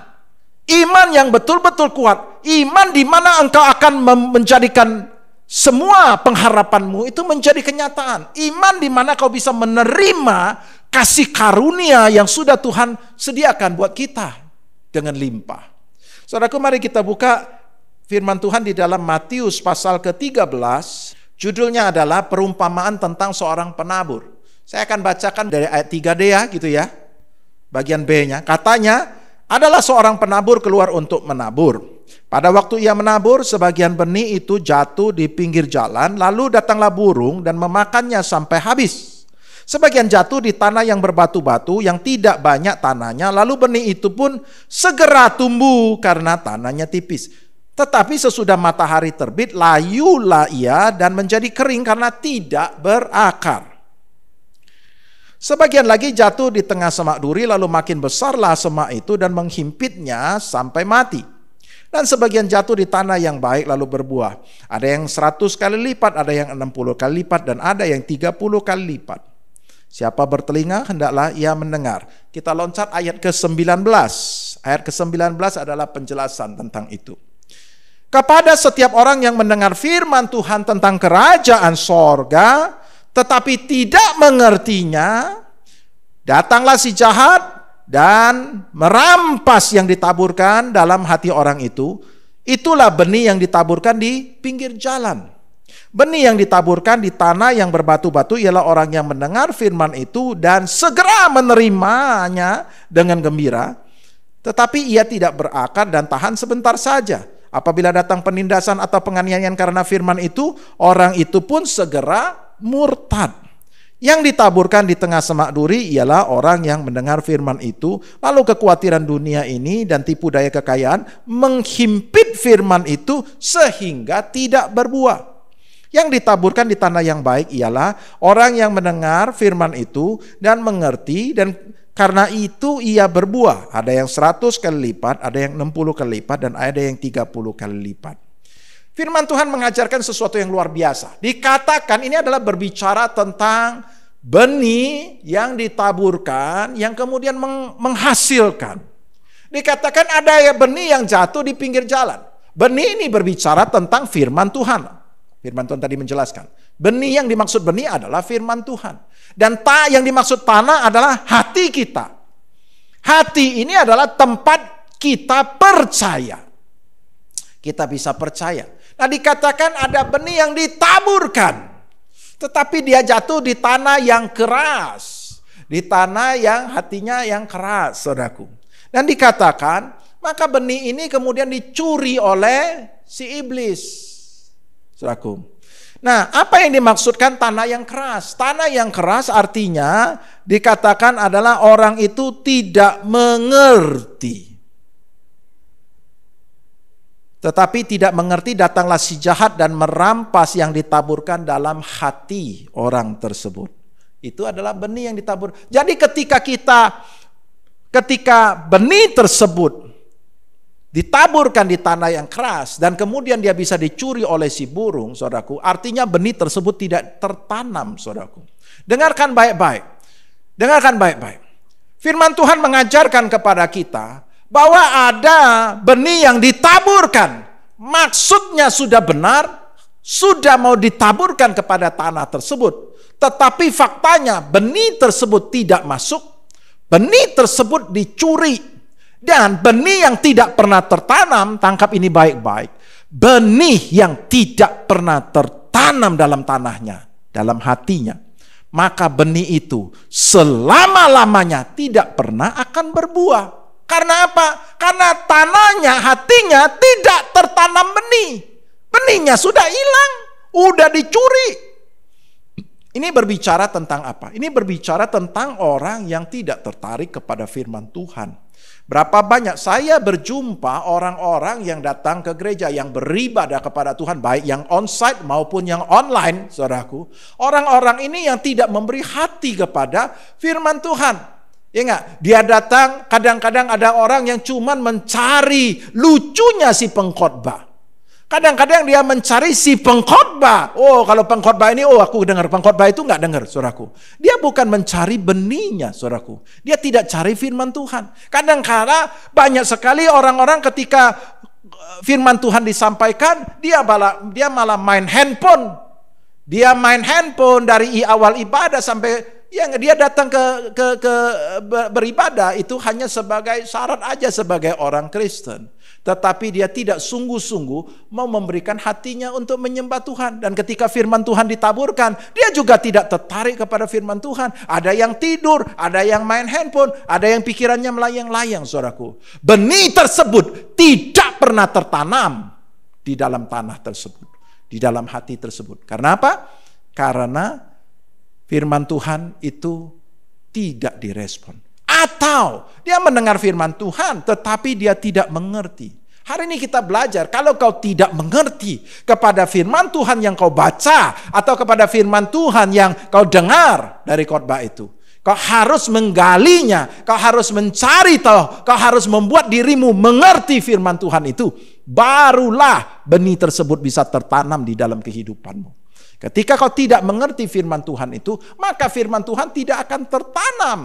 Iman yang betul-betul kuat. Iman di mana engkau akan menjadikan semua pengharapanmu itu menjadi kenyataan. Iman di mana kau bisa menerima kasih karunia yang sudah Tuhan sediakan buat kita dengan limpah. Saudaraku, mari kita buka firman Tuhan di dalam Matius pasal ke-13. Judulnya adalah perumpamaan tentang seorang penabur. Saya akan bacakan dari ayat 3D ya, gitu ya. Bagian B-nya. Katanya, adalah seorang penabur keluar untuk menabur. Pada waktu ia menabur, sebagian benih itu jatuh di pinggir jalan, lalu datanglah burung dan memakannya sampai habis. Sebagian jatuh di tanah yang berbatu-batu, yang tidak banyak tanahnya, lalu benih itu pun segera tumbuh karena tanahnya tipis. Tetapi sesudah matahari terbit, layulah ia dan menjadi kering karena tidak berakar. Sebagian lagi jatuh di tengah semak duri, lalu makin besarlah semak itu dan menghimpitnya sampai mati. Dan sebagian jatuh di tanah yang baik lalu berbuah. Ada yang 100 kali lipat, ada yang 60 kali lipat, dan ada yang 30 kali lipat. Siapa bertelinga, hendaklah ia mendengar. Kita loncat ayat ke-19. Ayat ke-19 adalah penjelasan tentang itu. Kepada setiap orang yang mendengar firman Tuhan tentang kerajaan sorga, tetapi tidak mengertinya, datanglah si jahat dan merampas yang ditaburkan dalam hati orang itu. Itulah benih yang ditaburkan di pinggir jalan. Benih yang ditaburkan di tanah yang berbatu-batu ialah orang yang mendengar firman itu dan segera menerimanya dengan gembira. Tetapi ia tidak berakar dan tahan sebentar saja. Apabila datang penindasan atau penganiayaan karena firman itu, orang itu pun segera murtad. Yang ditaburkan di tengah semak duri ialah orang yang mendengar firman itu, lalu kekhawatiran dunia ini dan tipu daya kekayaan menghimpit firman itu sehingga tidak berbuah. Yang ditaburkan di tanah yang baik ialah orang yang mendengar firman itu dan mengerti, dan karena itu ia berbuah. Ada yang 100 kali lipat, ada yang 60 kali lipat, dan ada yang 30 kali lipat. Firman Tuhan mengajarkan sesuatu yang luar biasa. Dikatakan ini adalah berbicara tentang benih yang ditaburkan, yang kemudian menghasilkan. Dikatakan ada benih yang jatuh di pinggir jalan. Benih ini berbicara tentang firman Tuhan. Firman Tuhan tadi menjelaskan. Benih yang dimaksud benih adalah firman Tuhan. Dan yang dimaksud tanah adalah hati kita. Hati ini adalah tempat kita percaya. Kita bisa percaya. Nah, dikatakan ada benih yang ditaburkan. Tetapi dia jatuh di tanah yang keras. Di tanah yang hatinya yang keras, saudaraku. Dan dikatakan, maka benih ini kemudian dicuri oleh si iblis, saudaraku. Nah, apa yang dimaksudkan tanah yang keras? Tanah yang keras artinya dikatakan adalah orang itu tidak mengerti. Tetapi tidak mengerti, datanglah si jahat dan merampas yang ditaburkan dalam hati orang tersebut. Itu adalah benih yang ditabur. Jadi ketika benih tersebut ditaburkan di tanah yang keras dan kemudian dia bisa dicuri oleh si burung, saudaraku, artinya benih tersebut tidak tertanam, saudaraku. Dengarkan baik-baik. Dengarkan baik-baik. Firman Tuhan mengajarkan kepada kita bahwa ada benih yang ditaburkan. Maksudnya sudah benar, sudah mau ditaburkan kepada tanah tersebut. Tetapi faktanya benih tersebut tidak masuk. Benih tersebut dicuri. Dan benih yang tidak pernah tertanam, tangkap ini baik-baik. Benih yang tidak pernah tertanam dalam tanahnya, dalam hatinya. Maka benih itu selama-lamanya tidak pernah akan berbuah. Karena apa? Karena tanahnya, hatinya tidak tertanam benih. Benihnya sudah hilang, udah dicuri. Ini berbicara tentang apa? Ini berbicara tentang orang yang tidak tertarik kepada firman Tuhan. Berapa banyak saya berjumpa orang-orang yang datang ke gereja, yang beribadah kepada Tuhan, baik yang onsite maupun yang online, saudaraku. Orang-orang ini yang tidak memberi hati kepada firman Tuhan. Ya enggak? Dia datang, kadang-kadang ada orang yang cuman mencari lucunya si pengkhotbah. Kadang-kadang dia mencari si pengkhotbah. Oh, kalau pengkhotbah ini, aku dengar. Pengkhotbah itu nggak dengar, saudaraku. Dia bukan mencari benihnya, saudaraku. Dia tidak cari firman Tuhan. Kadang-kala banyak sekali orang-orang ketika firman Tuhan disampaikan, dia malah main handphone. Dia main handphone dari awal ibadah sampai dia datang ke beribadah itu hanya sebagai syarat aja sebagai orang Kristen. Tetapi dia tidak sungguh-sungguh mau memberikan hatinya untuk menyembah Tuhan. Dan ketika firman Tuhan ditaburkan, dia juga tidak tertarik kepada firman Tuhan. Ada yang tidur, ada yang main handphone, ada yang pikirannya melayang-layang, saudaraku. Benih tersebut tidak pernah tertanam di dalam tanah tersebut, di dalam hati tersebut. Karena apa? Karena firman Tuhan itu tidak direspon. Atau dia mendengar firman Tuhan tetapi dia tidak mengerti. Hari ini kita belajar, kalau kau tidak mengerti kepada firman Tuhan yang kau baca atau kepada firman Tuhan yang kau dengar dari khotbah itu, kau harus menggalinya, kau harus mencari tahu, kau harus membuat dirimu mengerti firman Tuhan itu. Barulah benih tersebut bisa tertanam di dalam kehidupanmu. Ketika kau tidak mengerti firman Tuhan itu, maka firman Tuhan tidak akan tertanam.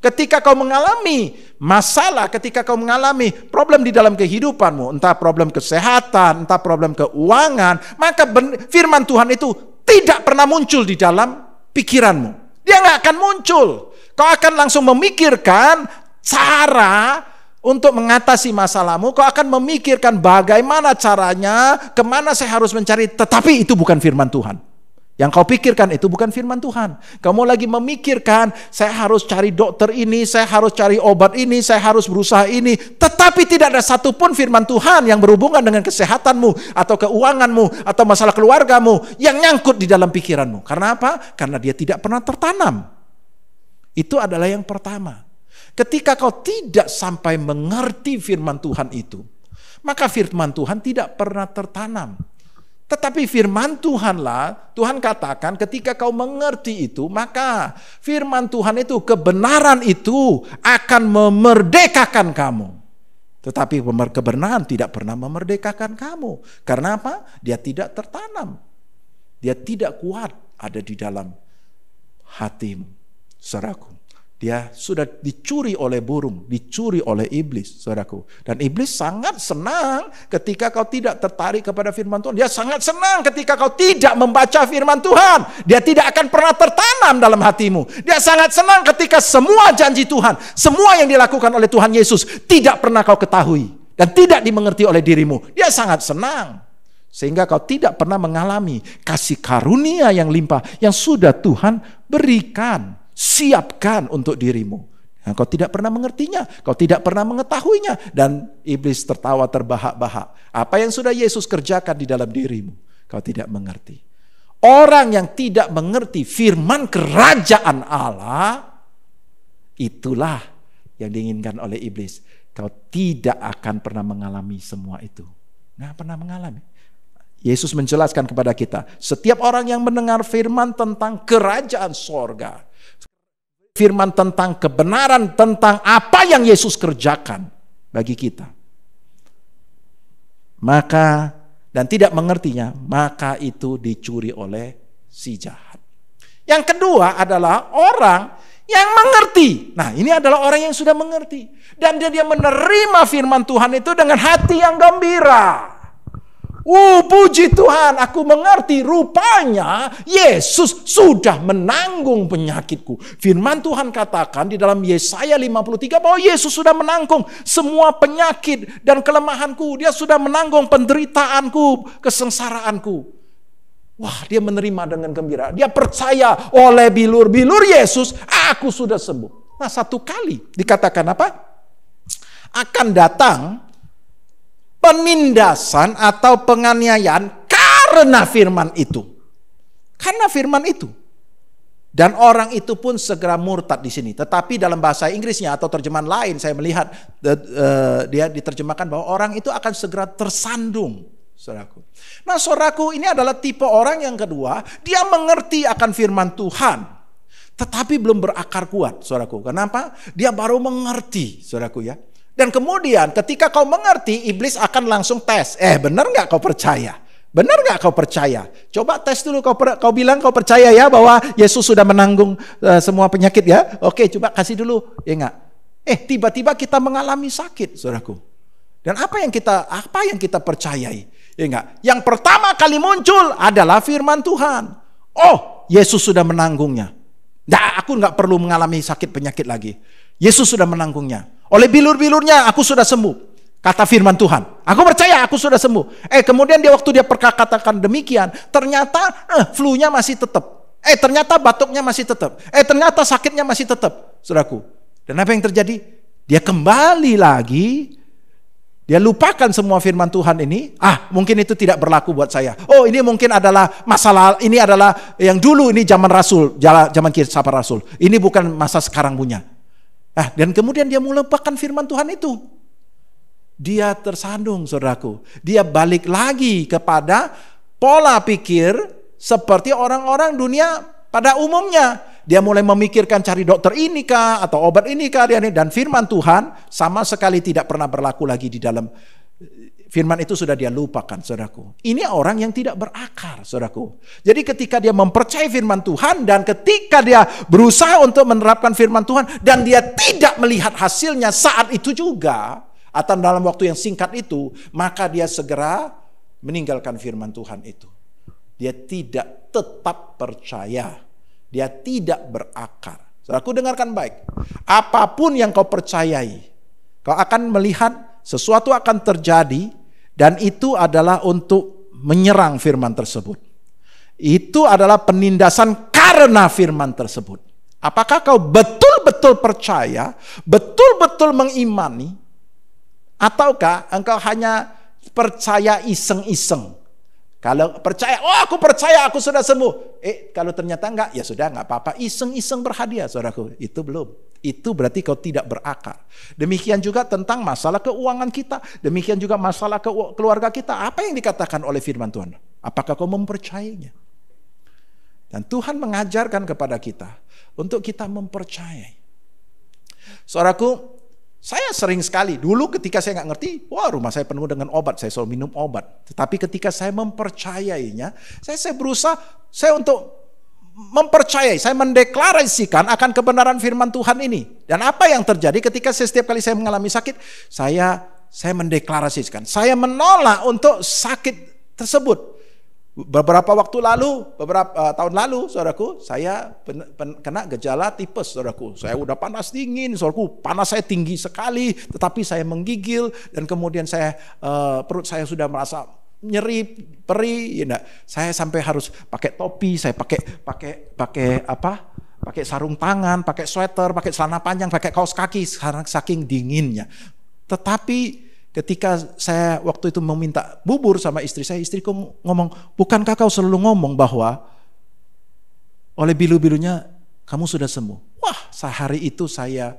Ketika kau mengalami masalah, ketika kau mengalami problem di dalam kehidupanmu, entah problem kesehatan, entah problem keuangan, maka firman Tuhan itu tidak pernah muncul di dalam pikiranmu. Dia nggak akan muncul. Kau akan langsung memikirkan cara untuk mengatasi masalahmu. Kau akan memikirkan bagaimana caranya, kemana saya harus mencari, tetapi itu bukan firman Tuhan. Yang kau pikirkan itu bukan firman Tuhan. Kamu lagi memikirkan, saya harus cari dokter ini, saya harus cari obat ini, saya harus berusaha ini. Tetapi tidak ada satupun firman Tuhan yang berhubungan dengan kesehatanmu, atau keuanganmu, atau masalah keluargamu, yang nyangkut di dalam pikiranmu. Karena apa? Karena dia tidak pernah tertanam. Itu adalah yang pertama. Ketika kau tidak sampai mengerti firman Tuhan itu, maka firman Tuhan tidak pernah tertanam. Tetapi firman Tuhanlah, Tuhan katakan ketika kau mengerti itu, maka firman Tuhan itu, kebenaran itu akan memerdekakan kamu. Tetapi kebenaran tidak pernah memerdekakan kamu. Karena apa? Dia tidak tertanam. Dia tidak kuat ada di dalam hatimu, saudaraku. Dia sudah dicuri oleh burung, dicuri oleh iblis, saudaraku. Dan iblis sangat senang ketika kau tidak tertarik kepada firman Tuhan. Dia sangat senang ketika kau tidak membaca firman Tuhan. Dia tidak akan pernah tertanam dalam hatimu. Dia sangat senang ketika semua janji Tuhan, semua yang dilakukan oleh Tuhan Yesus tidak pernah kau ketahui dan tidak dimengerti oleh dirimu. Dia sangat senang. Sehingga kau tidak pernah mengalami kasih karunia yang limpah yang sudah Tuhan berikan, siapkan untuk dirimu. Nah, kau tidak pernah mengertinya, kau tidak pernah mengetahuinya, dan iblis tertawa terbahak-bahak. Apa yang sudah Yesus kerjakan di dalam dirimu, kau tidak mengerti. Orang yang tidak mengerti firman kerajaan Allah, itulah yang diinginkan oleh iblis. Kau tidak akan pernah mengalami semua itu. Nggak pernah mengalami. Yesus menjelaskan kepada kita, setiap orang yang mendengar firman tentang kerajaan sorga, firman tentang kebenaran, tentang apa yang Yesus kerjakan bagi kita, maka dan tidak mengertinya, maka itu dicuri oleh si jahat. Yang kedua adalah orang yang mengerti. Nah, ini adalah orang yang sudah mengerti, dan dia menerima firman Tuhan itu dengan hati yang gembira. Puji Tuhan, aku mengerti, rupanya Yesus sudah menanggung penyakitku. Firman Tuhan katakan di dalam Yesaya 53 bahwa Yesus sudah menanggung semua penyakit dan kelemahanku. Dia sudah menanggung penderitaanku, kesengsaraanku. Wah, dia menerima dengan gembira. Dia percaya oleh bilur-bilur Yesus, aku sudah sembuh. Nah, satu kali dikatakan apa? Akan datang penindasan atau penganiayaan karena firman itu. Karena firman itu. Dan orang itu pun segera murtad di sini. Tetapi dalam bahasa Inggrisnya atau terjemahan lain saya melihat dia diterjemahkan bahwa orang itu akan segera tersandung, saudaraku. Nah, saudaraku, ini adalah tipe orang yang kedua, dia mengerti akan firman Tuhan, tetapi belum berakar kuat, saudaraku. Kenapa? Dia baru mengerti, saudaraku ya. Dan kemudian ketika kau mengerti, iblis akan langsung tes. Benar nggak kau percaya? Benar nggak kau percaya? Coba tes dulu, kau bilang kau percaya ya bahwa Yesus sudah menanggung semua penyakit ya? Oke, coba kasih dulu, ya nggak? Tiba-tiba kita mengalami sakit, saudaraku. Dan apa yang kita percayai? Ya enggak? Yang pertama kali muncul adalah firman Tuhan. Oh, Yesus sudah menanggungnya. Aku nggak perlu mengalami sakit penyakit lagi. Yesus sudah menanggungnya. Oleh bilur-bilurnya aku sudah sembuh. Kata firman Tuhan. Aku percaya aku sudah sembuh. Kemudian waktu dia katakan demikian, ternyata flu-nya masih tetap. Ternyata batuknya masih tetap. Ternyata sakitnya masih tetap, saudaraku. Dan apa yang terjadi? Dia kembali lagi. Dia lupakan semua firman Tuhan ini. Mungkin itu tidak berlaku buat saya. Oh, ini mungkin adalah masalah. Ini adalah yang dulu, ini zaman Rasul, zaman kisah para Rasul. Ini bukan masa sekarang punya. Dan kemudian dia melupakan firman Tuhan itu. Dia tersandung, saudaraku. Dia balik lagi kepada pola pikir seperti orang-orang dunia pada umumnya. Dia mulai memikirkan cari dokter ini kah, atau obat ini kah, dan firman Tuhan sama sekali tidak pernah berlaku lagi di dalam firman itu, sudah dia lupakan, saudaraku. Ini orang yang tidak berakar, saudaraku. Jadi ketika dia mempercayai firman Tuhan, dan ketika dia berusaha untuk menerapkan firman Tuhan, dan dia tidak melihat hasilnya saat itu juga, atau dalam waktu yang singkat itu, maka dia segera meninggalkan firman Tuhan itu. Dia tidak tetap percaya. Dia tidak berakar. Saudaraku, dengarkan baik. Apapun yang kau percayai, kau akan melihat sesuatu akan terjadi, dan itu adalah untuk menyerang firman tersebut. Itu adalah penindasan karena firman tersebut. Apakah kau betul-betul percaya, betul-betul mengimani, ataukah engkau hanya percaya iseng-iseng? Kalau percaya, aku percaya aku sudah sembuh. Kalau ternyata enggak, ya sudah, enggak apa-apa. Iseng-iseng berhadiah, saudaraku. Itu belum. Itu berarti kau tidak berakar. Demikian juga tentang masalah keuangan kita. Demikian juga masalah keluarga kita. Apa yang dikatakan oleh firman Tuhan? Apakah kau mempercayainya? Dan Tuhan mengajarkan kepada kita untuk kita mempercayai. Saudaraku, saya sering sekali, dulu ketika saya nggak ngerti, rumah saya penuh dengan obat, saya selalu minum obat. Tetapi ketika saya mempercayainya, saya berusaha, saya untuk mempercayai, saya mendeklarasikan akan kebenaran firman Tuhan ini. Dan apa yang terjadi ketika setiap kali saya mengalami sakit, saya mendeklarasikan, saya menolak untuk sakit tersebut. Beberapa tahun lalu, saudaraku, saya kena gejala tipes, saudaraku. Saya udah panas dingin, saudaraku, panas saya tinggi sekali, tetapi saya menggigil, dan kemudian perut saya sudah merasa nyeri, perih, ya. Saya sampai harus pakai topi, saya pakai sarung tangan, pakai sweater, pakai celana panjang, pakai kaos kaki, saking dinginnya. Tetapi ketika saya waktu itu meminta bubur sama istri saya, istriku ngomong, bukankah kau selalu ngomong bahwa oleh bilu-bilunya kamu sudah sembuh? Sehari itu saya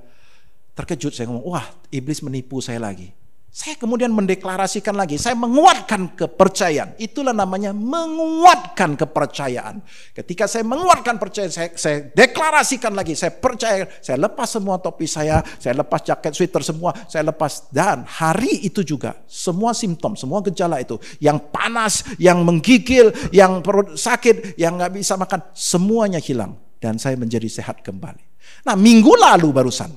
terkejut, saya ngomong, iblis menipu saya lagi. Saya kemudian mendeklarasikan lagi, saya menguatkan kepercayaan. Itulah namanya menguatkan kepercayaan. Ketika saya menguatkan percayaan, saya deklarasikan lagi, saya percaya, saya lepas semua topi saya lepas jaket sweater semua, saya lepas. Dan hari itu juga, semua simptom, semua gejala itu, yang panas, yang menggigil, yang perut sakit, yang gak bisa makan, semuanya hilang. Dan saya menjadi sehat kembali. Nah, minggu lalu barusan,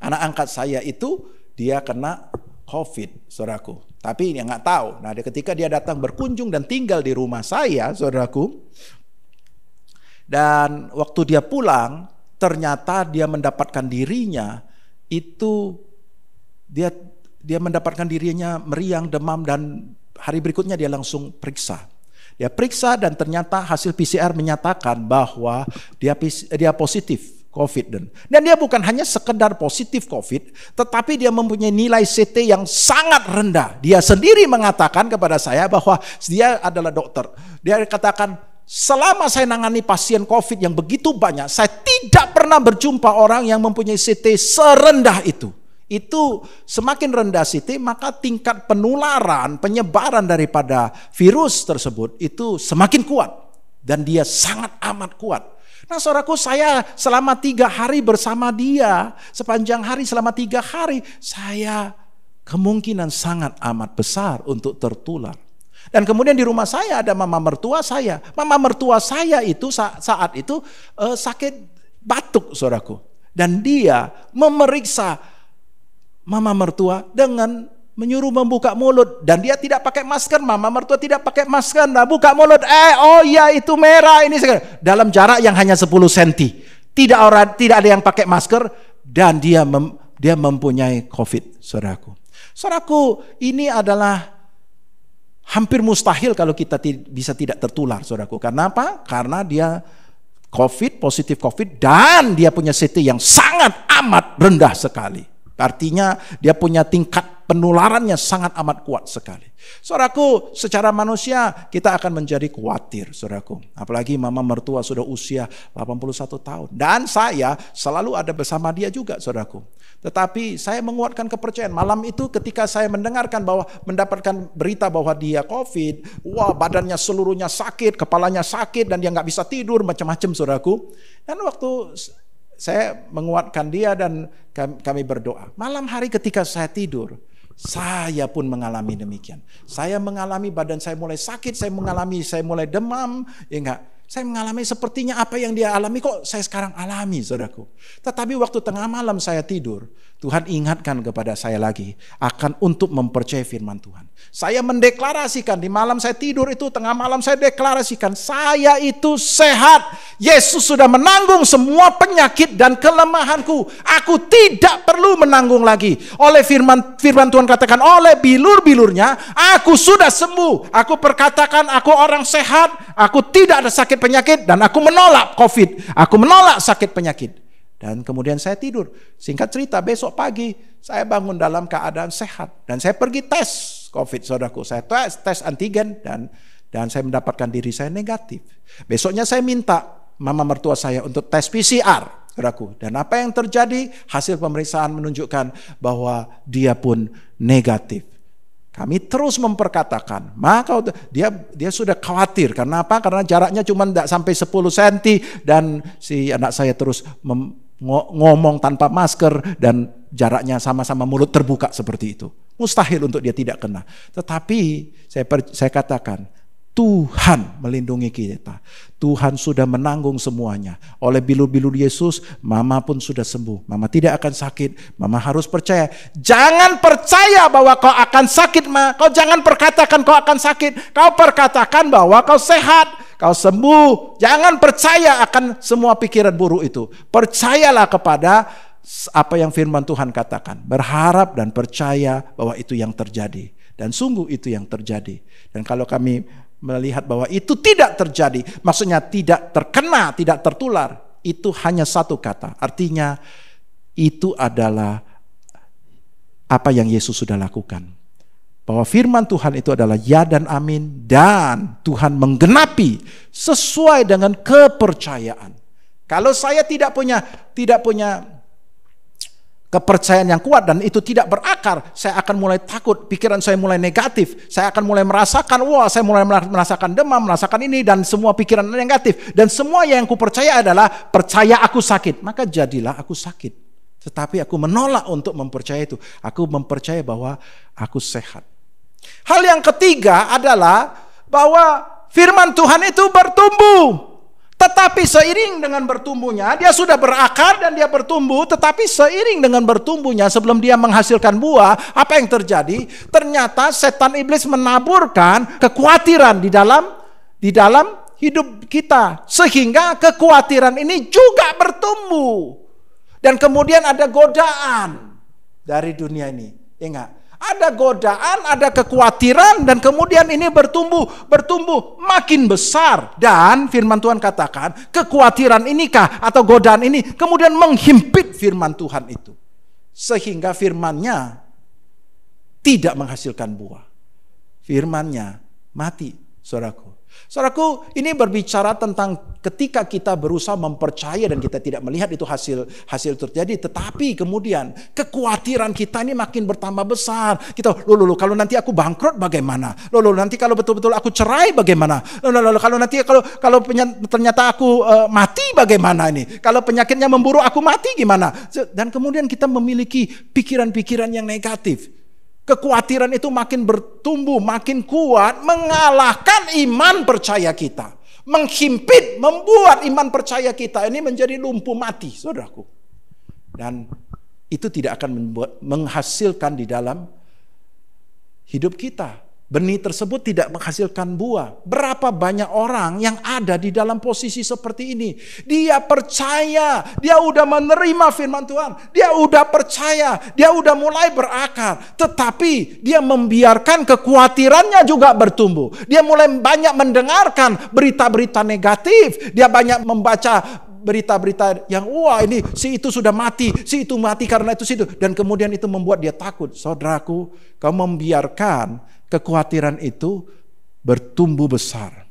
anak angkat saya itu dia kena COVID, saudaraku. Tapi dia nggak tahu. Nah, ketika dia datang berkunjung dan tinggal di rumah saya, saudaraku, dan waktu dia pulang, ternyata dia mendapatkan dirinya itu dia mendapatkan dirinya meriang, demam, dan hari berikutnya dia langsung periksa. Dia periksa dan ternyata hasil PCR menyatakan bahwa dia positif COVID. Dan dia bukan hanya sekedar positif COVID, tetapi dia mempunyai nilai CT yang sangat rendah. Dia sendiri mengatakan kepada saya bahwa dia adalah dokter. Dia katakan, selama saya nangani pasien COVID yang begitu banyak, saya tidak pernah berjumpa orang yang mempunyai CT serendah itu. Itu semakin rendah CT, maka tingkat penularan, penyebaran daripada virus tersebut itu semakin kuat. Dan dia sangat amat kuat. Nah saudaraku, saya selama 3 hari bersama dia, sepanjang hari selama 3 hari, saya kemungkinan sangat amat besar untuk tertular. Dan kemudian di rumah saya ada mama mertua saya. Mama mertua saya itu saat itu sakit batuk saudaraku. Dan dia memeriksa mama mertua dengan menyuruh membuka mulut, dan dia tidak pakai masker. Mama mertua tidak pakai masker. Nah, buka mulut, oh iya itu merah ini dalam jarak yang hanya 10 cm. Tidak ada yang pakai masker, dan dia mempunyai COVID, saudaraku. Saudaraku, ini adalah hampir mustahil kalau kita bisa tidak tertular, saudaraku. Karena apa? Karena dia positif COVID, dan dia punya CT yang sangat amat rendah sekali. Artinya dia punya tingkat penularannya sangat amat kuat sekali. Saudaraku, secara manusia kita akan menjadi khawatir, saudaraku. Apalagi mama mertua sudah usia 81 tahun. Dan saya selalu ada bersama dia juga, saudaraku. Tetapi saya menguatkan kepercayaan. Malam itu ketika saya mendapatkan berita bahwa dia COVID, wah badannya seluruhnya sakit, kepalanya sakit, dan dia nggak bisa tidur, macam-macam, saudaraku. Dan waktu saya menguatkan dia dan kami berdoa. Malam hari ketika saya tidur, saya pun mengalami demikian. Saya mengalami badan saya mulai sakit, saya mulai demam, ya enggak. Saya mengalami sepertinya apa yang dia alami kok saya sekarang alami, saudaraku. Tetapi waktu tengah malam saya tidur, Tuhan ingatkan kepada saya lagi akan untuk mempercayai firman Tuhan. Saya mendeklarasikan di malam saya tidur itu, tengah malam saya deklarasikan, saya itu sehat. Yesus sudah menanggung semua penyakit dan kelemahanku. Aku tidak perlu menanggung lagi. Oleh firman Tuhan katakan, oleh bilur-bilurnya aku sudah sembuh. Aku perkatakan aku orang sehat, aku tidak ada sakit penyakit, dan aku menolak COVID. Aku menolak sakit penyakit. Dan kemudian saya tidur. Singkat cerita, besok pagi saya bangun dalam keadaan sehat. Dan saya pergi tes COVID, saudaraku. Saya tes antigen dan saya mendapatkan diri saya negatif. Besoknya saya minta mama mertua saya untuk tes PCR, saudaraku. Dan apa yang terjadi? Hasil pemeriksaan menunjukkan bahwa dia pun negatif. Kami terus memperkatakan, maka dia sudah khawatir. Karena apa? Karena jaraknya cuma tidak sampai 10 cm, dan si anak saya terus ngomong tanpa masker, dan jaraknya sama-sama mulut terbuka seperti itu. Mustahil untuk dia tidak kena. Tetapi saya katakan, Tuhan melindungi kita. Tuhan sudah menanggung semuanya. Oleh bilur-bilur Yesus, mama pun sudah sembuh. Mama tidak akan sakit. Mama harus percaya. Jangan percaya bahwa kau akan sakit, Ma. Kau jangan perkatakan kau akan sakit. Kau perkatakan bahwa kau sehat, kau sembuh. Jangan percaya akan semua pikiran buruk itu. Percayalah kepada apa yang firman Tuhan katakan. Berharap dan percaya bahwa itu yang terjadi. Dan sungguh itu yang terjadi. Dan kalau kami melihat bahwa itu tidak terjadi, maksudnya tidak terkena, tidak tertular, itu hanya satu kata. Artinya itu adalah apa yang Yesus sudah lakukan. Bahwa firman Tuhan itu adalah ya dan amin, dan Tuhan menggenapi sesuai dengan kepercayaan. Kalau saya tidak punya kepercayaan yang kuat dan itu tidak berakar, saya akan mulai takut, pikiran saya mulai negatif, saya akan mulai merasakan, saya mulai merasakan demam, merasakan ini, dan semua pikiran negatif. Dan semua yang ku percaya adalah, percaya aku sakit, maka jadilah aku sakit. Tetapi aku menolak untuk mempercayai itu. Aku mempercayai bahwa aku sehat. Hal yang ketiga adalah bahwa firman Tuhan itu bertumbuh. Tetapi seiring dengan bertumbuhnya, dia sudah berakar dan dia bertumbuh, tetapi seiring dengan bertumbuhnya, sebelum dia menghasilkan buah, apa yang terjadi? Ternyata setan iblis menaburkan kekhawatiran di dalam hidup kita, sehingga kekhawatiran ini juga bertumbuh. Dan kemudian ada godaan dari dunia ini. Ingat, ada godaan, ada kekhawatiran, dan kemudian ini bertumbuh makin besar. Dan firman Tuhan katakan, kekhawatiran inikah atau godaan ini kemudian menghimpit firman Tuhan itu, sehingga firman-Nya tidak menghasilkan buah. Firman-Nya mati, saudaraku. Saudaraku, ini berbicara tentang ketika kita berusaha mempercaya dan kita tidak melihat itu hasil terjadi. Tetapi kemudian kekhawatiran kita ini makin bertambah besar. Kita, loh, kalau nanti aku bangkrut bagaimana? Loh, nanti kalau betul-betul aku cerai bagaimana? Loh, kalau nanti kalau ternyata aku mati bagaimana ini? Kalau penyakitnya memburu aku mati gimana? Dan kemudian kita memiliki pikiran-pikiran yang negatif. Kekhawatiran itu makin bertumbuh, makin kuat, mengalahkan iman percaya kita. Menghimpit, membuat iman percaya kita ini menjadi lumpuh mati, saudaraku. Dan itu tidak akan menghasilkan di dalam hidup kita. Benih tersebut tidak menghasilkan buah. Berapa banyak orang yang ada di dalam posisi seperti ini. Dia percaya, dia udah menerima firman Tuhan. Dia udah percaya, dia udah mulai berakar. Tetapi dia membiarkan kekhawatirannya juga bertumbuh. Dia mulai banyak mendengarkan berita-berita negatif. Dia banyak membaca berita-berita yang wah ini si itu sudah mati, si itu mati karena itu situ, dan kemudian itu membuat dia takut. Saudaraku, kau membiarkan kekhawatiran itu bertumbuh besar.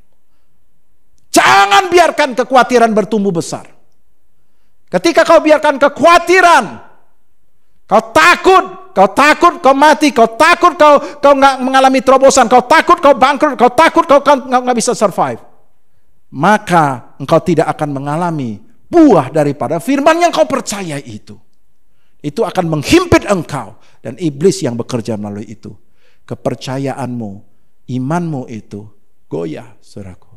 Jangan biarkan kekhawatiran bertumbuh besar. Ketika kau biarkan kekhawatiran, kau takut kau mati, kau takut kau nggak mengalami terobosan, kau takut kau bangkrut, kau takut kau nggak bisa survive, maka engkau tidak akan mengalami buah daripada firman yang kau percaya itu. Itu akan menghimpit engkau dan iblis yang bekerja melalui itu. Kepercayaanmu, imanmu itu goyah, saudaraku.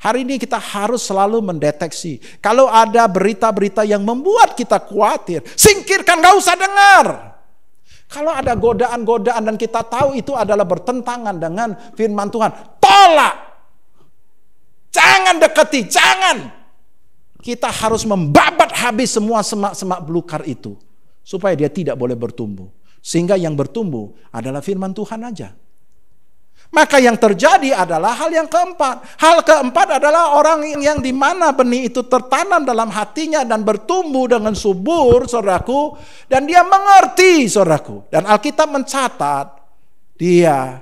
Hari ini kita harus selalu mendeteksi. Kalau ada berita-berita yang membuat kita khawatir, singkirkan, gak usah dengar. Kalau ada godaan-godaan dan kita tahu itu adalah bertentangan dengan firman Tuhan, tolak. Jangan dekati, jangan. Kita harus membabat habis semua semak-semak belukar itu. Supaya dia tidak boleh bertumbuh. Sehingga yang bertumbuh adalah firman Tuhan aja. Maka yang terjadi adalah hal yang keempat. Hal keempat adalah orang yang dimana benih itu tertanam dalam hatinya dan bertumbuh dengan subur, saudaraku. Dan dia mengerti, saudaraku. Dan Alkitab mencatat, dia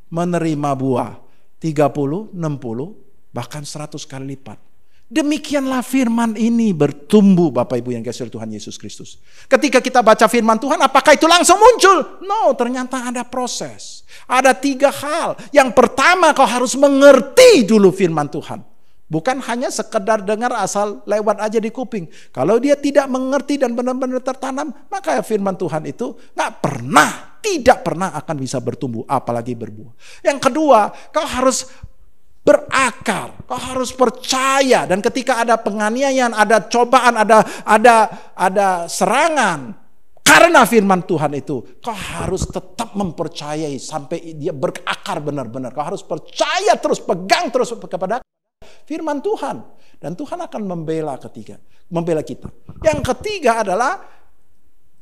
menerima buah 30, 60, bahkan 100 kali lipat. Demikianlah firman ini bertumbuh, Bapak Ibu yang kasih Tuhan Yesus Kristus. Ketika kita baca firman Tuhan, apakah itu langsung muncul? No, ternyata ada proses. Ada 3 hal. Yang pertama, kau harus mengerti dulu firman Tuhan. Bukan hanya sekedar dengar asal lewat aja di kuping. Kalau dia tidak mengerti dan benar-benar tertanam, maka firman Tuhan itu tidak pernah akan bisa bertumbuh, apalagi berbuah. Yang kedua, kau harus berakar, kau harus percaya, dan ketika ada penganiayaan, ada cobaan, ada serangan karena firman Tuhan itu, kau harus tetap mempercayai sampai dia berakar benar-benar. Kau harus percaya terus, pegang terus kepada firman Tuhan, dan Tuhan akan membela kita. Yang ketiga adalah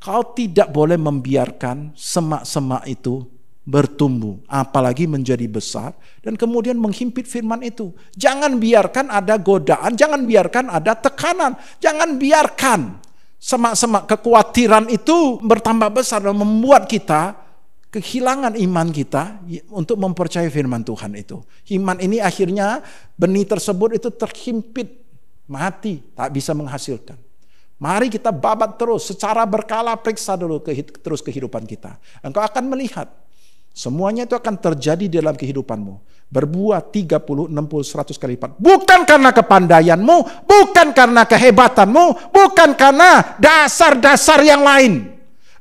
kau tidak boleh membiarkan semak-semak itu bertumbuh, apalagi menjadi besar dan kemudian menghimpit firman itu. Jangan biarkan ada godaan, jangan biarkan ada tekanan, jangan biarkan semak-semak kekhawatiran itu bertambah besar dan membuat kita kehilangan iman kita untuk mempercayai firman Tuhan itu. Iman ini akhirnya benih tersebut itu terhimpit, mati, tak bisa menghasilkan. Mari kita babat terus, secara berkala periksa dulu terus kehidupan kita. Engkau akan melihat semuanya itu akan terjadi dalam kehidupanmu. Berbuah 30, 60, 100 kali lipat. Bukan karena kepandaianmu, bukan karena kehebatanmu, bukan karena dasar-dasar yang lain.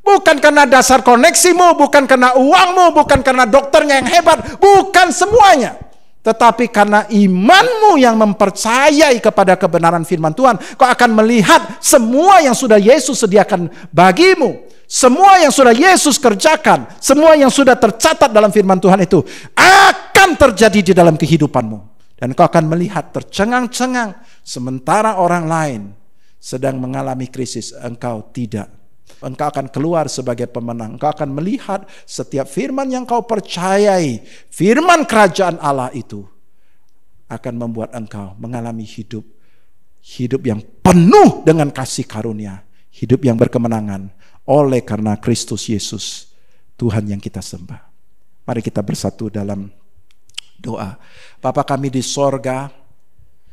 Bukan karena dasar koneksimu, bukan karena uangmu, bukan karena dokternya yang hebat. Bukan semuanya. Tetapi karena imanmu yang mempercayai kepada kebenaran firman Tuhan, kau akan melihat semua yang sudah Yesus sediakan bagimu. Semua yang sudah Yesus kerjakan, semua yang sudah tercatat dalam firman Tuhan itu akan terjadi di dalam kehidupanmu. Dan kau akan melihat tercengang-cengang sementara orang lain sedang mengalami krisis, engkau tidak. Engkau akan keluar sebagai pemenang. Engkau akan melihat setiap firman yang kau percayai, firman kerajaan Allah itu akan membuat engkau mengalami hidup yang penuh dengan kasih karunia, hidup yang berkemenangan. Oleh karena Kristus Yesus, Tuhan yang kita sembah. Mari kita bersatu dalam Doa. Bapa kami di sorga,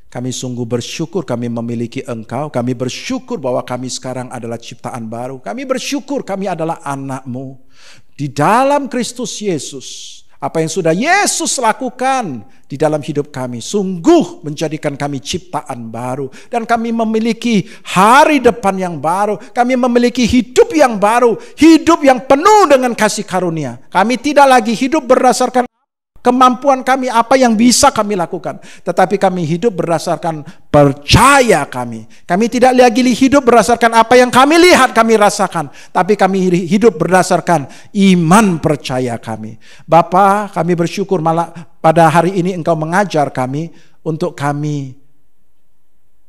kami sungguh bersyukur kami memiliki Engkau. Kami bersyukur bahwa kami sekarang adalah ciptaan baru. Kami bersyukur kami adalah anak-Mu. Di dalam Kristus Yesus, apa yang sudah Yesus lakukan di dalam hidup kami sungguh menjadikan kami ciptaan baru. Dan kami memiliki hari depan yang baru. Kami memiliki hidup yang baru. Hidup yang penuh dengan kasih karunia. Kami tidak lagi hidup berdasarkan kemampuan kami, apa yang bisa kami lakukan. Tetapi kami hidup berdasarkan percaya kami. Kami tidak lagi hidup berdasarkan apa yang kami lihat, kami rasakan. Tapi kami hidup berdasarkan iman percaya kami. Bapa, kami bersyukur malah pada hari ini Engkau mengajar kami untuk kami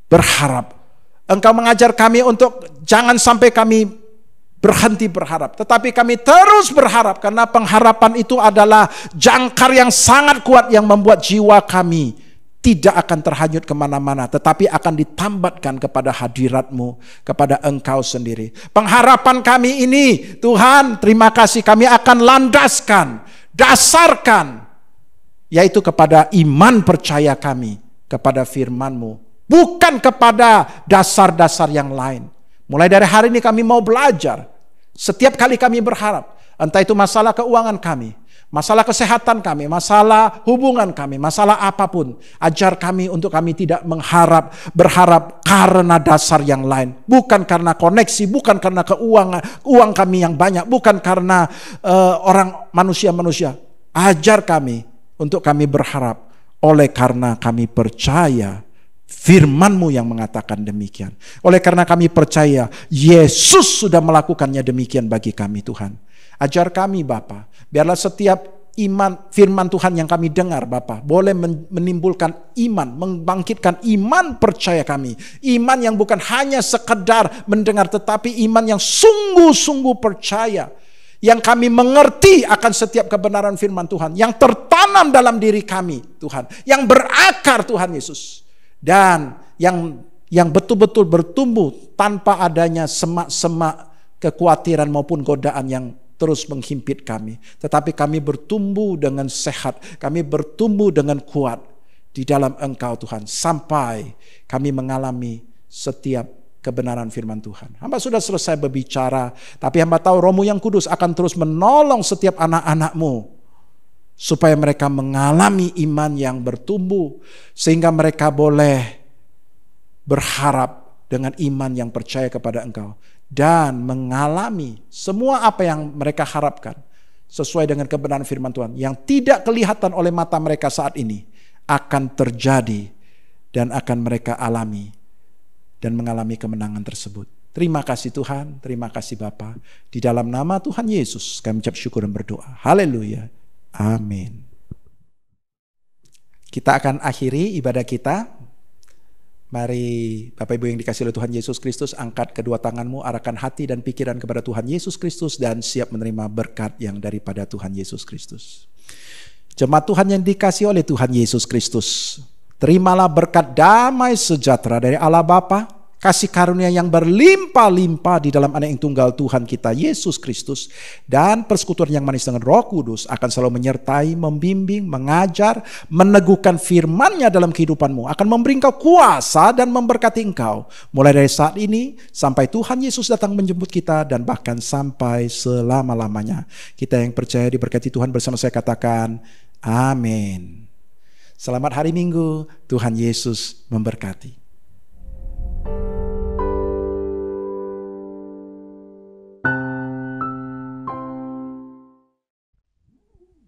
berharap. Engkau mengajar kami untuk jangan sampai kami berhenti berharap, tetapi kami terus berharap karena pengharapan itu adalah jangkar yang sangat kuat yang membuat jiwa kami tidak akan terhanyut kemana-mana, tetapi akan ditambatkan kepada hadirat-Mu, kepada Engkau sendiri. Pengharapan kami ini, Tuhan, terima kasih, kami akan landaskan, dasarkan, yaitu kepada iman percaya kami, kepada firman-Mu, bukan kepada dasar-dasar yang lain. Mulai dari hari ini kami mau belajar. Setiap kali kami berharap, entah itu masalah keuangan kami, masalah kesehatan kami, masalah hubungan kami, masalah apapun, ajar kami untuk kami tidak berharap karena dasar yang lain. Bukan karena koneksi, bukan karena uang kami yang banyak, bukan karena orang manusia-manusia. Ajar kami untuk kami berharap oleh karena kami percaya firman-Mu yang mengatakan demikian. Oleh karena kami percaya Yesus sudah melakukannya demikian bagi kami, Tuhan. Ajar kami Bapa, biarlah setiap iman firman Tuhan yang kami dengar Bapa boleh menimbulkan iman, membangkitkan iman percaya kami. Iman yang bukan hanya sekedar mendengar, tetapi iman yang sungguh-sungguh percaya. Yang kami mengerti akan setiap kebenaran firman Tuhan, yang tertanam dalam diri kami Tuhan, yang berakar Tuhan Yesus. Dan yang betul-betul bertumbuh tanpa adanya semak-semak kekhawatiran maupun godaan yang terus menghimpit kami. Tetapi kami bertumbuh dengan sehat, kami bertumbuh dengan kuat di dalam Engkau Tuhan. Sampai kami mengalami setiap kebenaran firman Tuhan. Hamba sudah selesai berbicara, tapi hamba tahu Roh-Mu yang kudus akan terus menolong setiap anak-anak-Mu. Supaya mereka mengalami iman yang bertumbuh. Sehingga mereka boleh berharap dengan iman yang percaya kepada Engkau. Dan mengalami semua apa yang mereka harapkan. Sesuai dengan kebenaran firman Tuhan. Yang tidak kelihatan oleh mata mereka saat ini. Akan terjadi. Dan akan mereka alami. Dan mengalami kemenangan tersebut. Terima kasih Tuhan. Terima kasih Bapa. Di dalam nama Tuhan Yesus kami ucap syukur dan berdoa. Haleluya. Amin. Kita akan akhiri ibadah kita. Mari Bapak Ibu yang dikasihi oleh Tuhan Yesus Kristus, angkat kedua tanganmu, arahkan hati dan pikiran kepada Tuhan Yesus Kristus dan siap menerima berkat yang daripada Tuhan Yesus Kristus. Jemaat Tuhan yang dikasihi oleh Tuhan Yesus Kristus, terimalah berkat damai sejahtera dari Allah Bapa, kasih karunia yang berlimpah-limpah di dalam Anak yang tunggal Tuhan kita Yesus Kristus, dan persekutuan yang manis dengan Roh Kudus akan selalu menyertai, membimbing, mengajar, meneguhkan firman-Nya dalam kehidupanmu, akan memberi engkau kuasa dan memberkati engkau mulai dari saat ini sampai Tuhan Yesus datang menjemput kita dan bahkan sampai selama-lamanya. Kita yang percaya diberkati Tuhan bersama saya katakan amin. Selamat hari Minggu, Tuhan Yesus memberkati.